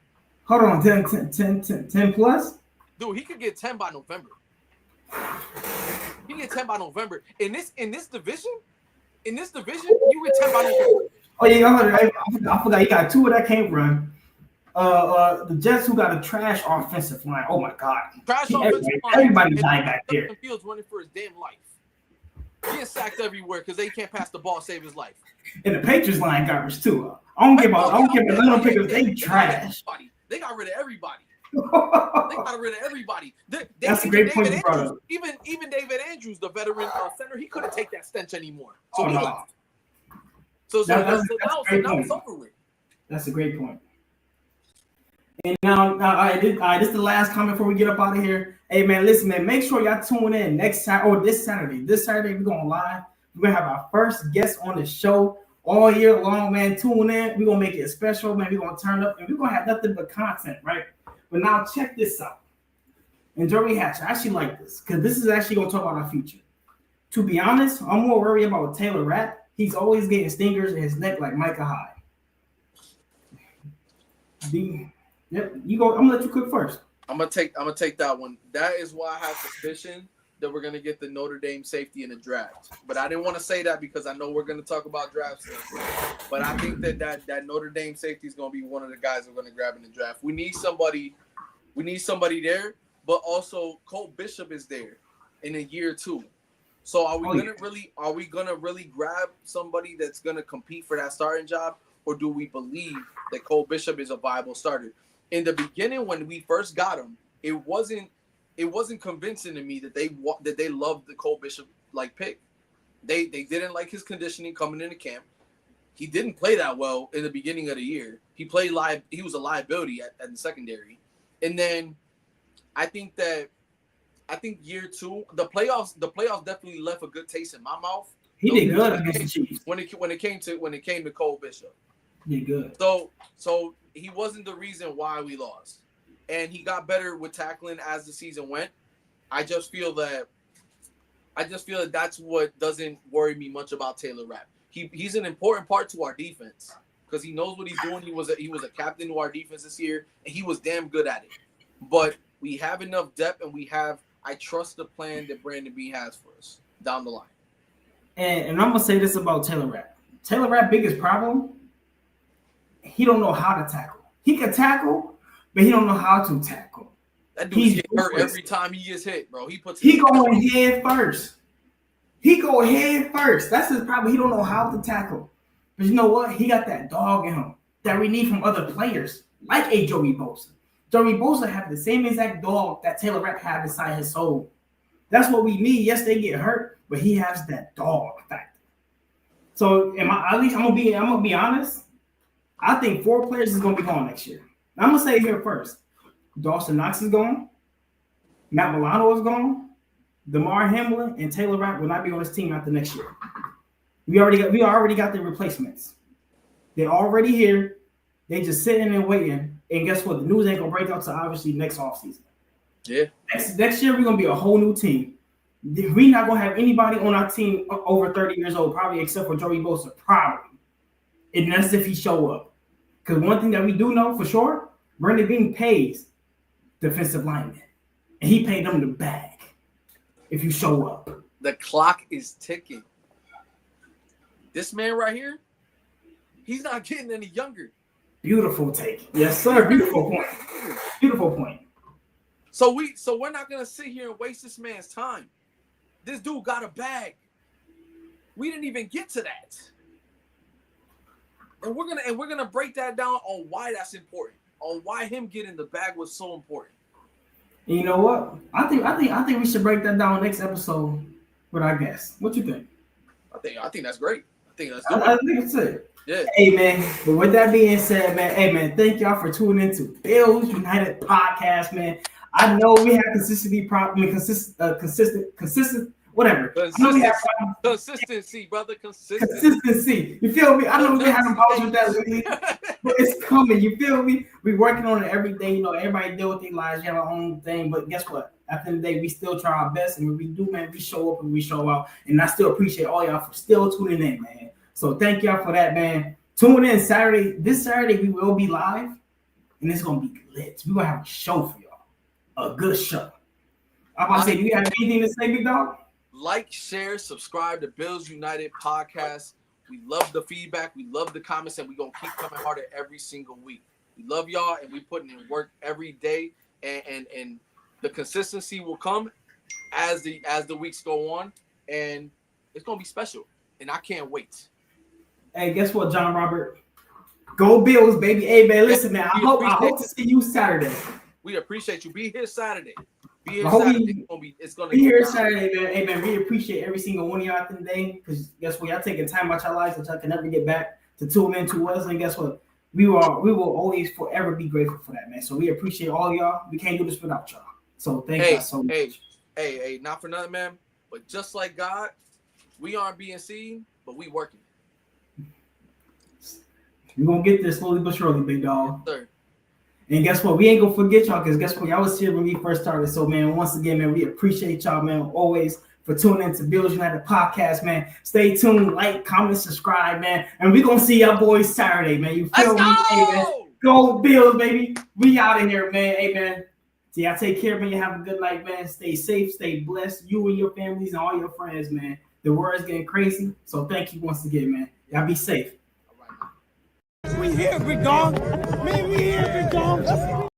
Hold on, 10 plus? Dude, he could get 10 by November. He get 10 by November. In this division, you get 10 by November. Oh yeah, I forgot. He got 2 of that can't run. The Jets who got a trash offensive line. Oh my God, Trash offensive line. Everybody died back there. Fields running for his damn life. He gets sacked everywhere because they can't pass the ball, save his life. And the Patriots line garbage too. I don't give a little pickers. They trash. They got rid of everybody. That's a great point you brought up. Even David Andrews, the veteran center, he couldn't take that stench anymore. So no. Now it's over with. That's a great point. And now, this is the last comment before we get up out of here. Hey man, listen, man, make sure y'all tune in this Saturday. This Saturday we're going live. We're gonna have our first guest on the show all year long, man. Tune in. We're gonna make it special, man. We're gonna turn up and we're gonna have nothing but content, right? But now check this out. And Joey Hatch, I actually like this because this is actually gonna talk about our future. To be honest, I'm more worried about Taylor Rapp. He's always getting stingers in his neck like Micah Hyde. Yep, you go. I'm gonna let you cook first. I'm gonna take that one. That is why I have suspicion that we're gonna get the Notre Dame safety in the draft. But I didn't want to say that because I know we're gonna talk about drafts. But I think that Notre Dame safety is gonna be one of the guys we're gonna grab in the draft. We need somebody there, but also Colt Bishop is there in a year or two. So are we gonna really grab somebody that's gonna compete for that starting job, or do we believe that Colt Bishop is a viable starter? In the beginning, when we first got him, it wasn't convincing to me that they loved the Colt Bishop pick. They didn't like his conditioning coming into camp. He didn't play that well in the beginning of the year. He was a liability at the secondary, and then I think year 2, the playoffs definitely left a good taste in my mouth. He did good against the Chiefs when it came to Colt Bishop. He did good. So he wasn't the reason why we lost, and he got better with tackling as the season went. I just feel that that's what doesn't worry me much about Taylor Rapp. He's an important part to our defense because he knows what he's doing. He was a captain to our defense this year, and he was damn good at it. But we have enough depth, and I trust the plan that Brandon B has for us down the line. And I'm gonna say this about Taylor Rapp. Taylor Rapp's biggest problem, he don't know how to tackle. He can tackle, but he don't know how to tackle. That dude's getting hurt every time he gets hit, bro. He going head first. That's his problem. He don't know how to tackle. But you know what? He got that dog in him that we need from other players, like a Joey Bosa. Joey Bosa have the same exact dog that Taylor Rapp had inside his soul. That's what we need. Yes, they get hurt, but he has that dog factor. So I'm gonna be honest. I think 4 players is gonna be gone next year. I'm gonna say it here first. Dawson Knox is gone. Matt Milano is gone. DeMar Hamlin and Taylor Rapp will not be on this team after next year. We already got the replacements. They're already here. They just sitting and waiting. And guess what? The news ain't gonna break out to obviously next offseason. Yeah. Next year we're gonna be a whole new team. We're not gonna have anybody on our team over 30 years old, probably except for Joey Bosa, probably. And that's if he show up. Because one thing that we do know for sure, Brandon Bean pays defensive linemen. And he paid them the bag if you show up. The clock is ticking. This man right here, he's not getting any younger. Beautiful take. Yes, sir. Beautiful point. Beautiful point. So we're not gonna sit here and waste this man's time. This dude got a bag. We didn't even get to that. And we're gonna break that down on why that's important, on why him getting the bag was so important. And you know what? I think we should break that down next episode with our guests. What you think? I think that's great. I think it's it. Yeah. Hey man, but with that being said, man, thank y'all for tuning into Bills United podcast, man. I know we have consistent, whatever. Consistency, brother. Consistency. You feel me? I know we having problems with that lately, but it's coming. You feel me? We working on it every day. You know, everybody deal with their lives. You have our own thing, but guess what? At the end of the day, we still try our best, and when we do, man, we show up and we show out. And I still appreciate all y'all for still tuning in, man. So thank y'all for that, man. Tune in Saturday. This Saturday we will be live, and it's gonna be lit. We're gonna have a show for y'all, a good show. I'm about to say, do you have anything to say, big dog? Like, share, subscribe to Bills United podcast. We love the feedback. We love the comments, and we're going to keep coming harder every single week. We love y'all, and we putting in work every day, and the consistency will come as the weeks go on, and it's going to be special, and I can't wait. Hey, guess what, John Robert? Go Bills, baby. Hey, man, listen, man. I hope to see you Saturday. We appreciate you. Be here Saturday. Be here Saturday. It's gonna be here Saturday, man. Hey, man, we appreciate every single one of y'all today, because guess what? Y'all taking time out your lives that y'all can never get back to tune in to us, and guess what? We will always forever be grateful for that, man. So we appreciate all y'all. We can't do this without y'all. So thank y'all so much. Hey, not for nothing, man. But just like God, we aren't being seen, but we working. We're gonna get there slowly but surely, big dog. Yes, sir. And guess what? We ain't gonna forget y'all, because guess what? Y'all was here when we first started. So, man, once again, man, we appreciate y'all, man, always for tuning into Bills United podcast, man. Stay tuned, like, comment, subscribe, man. And we're gonna see y'all boys Saturday, man. You feel me? Hey, man. Go Bills, baby. We out of here, man. Hey, man. So y'all take care, man. You have a good night, man. Stay safe, stay blessed. You and your families and all your friends, man. The world's getting crazy. So thank you once again, man. Y'all be safe. We here, big dog. Man, we here, big dog.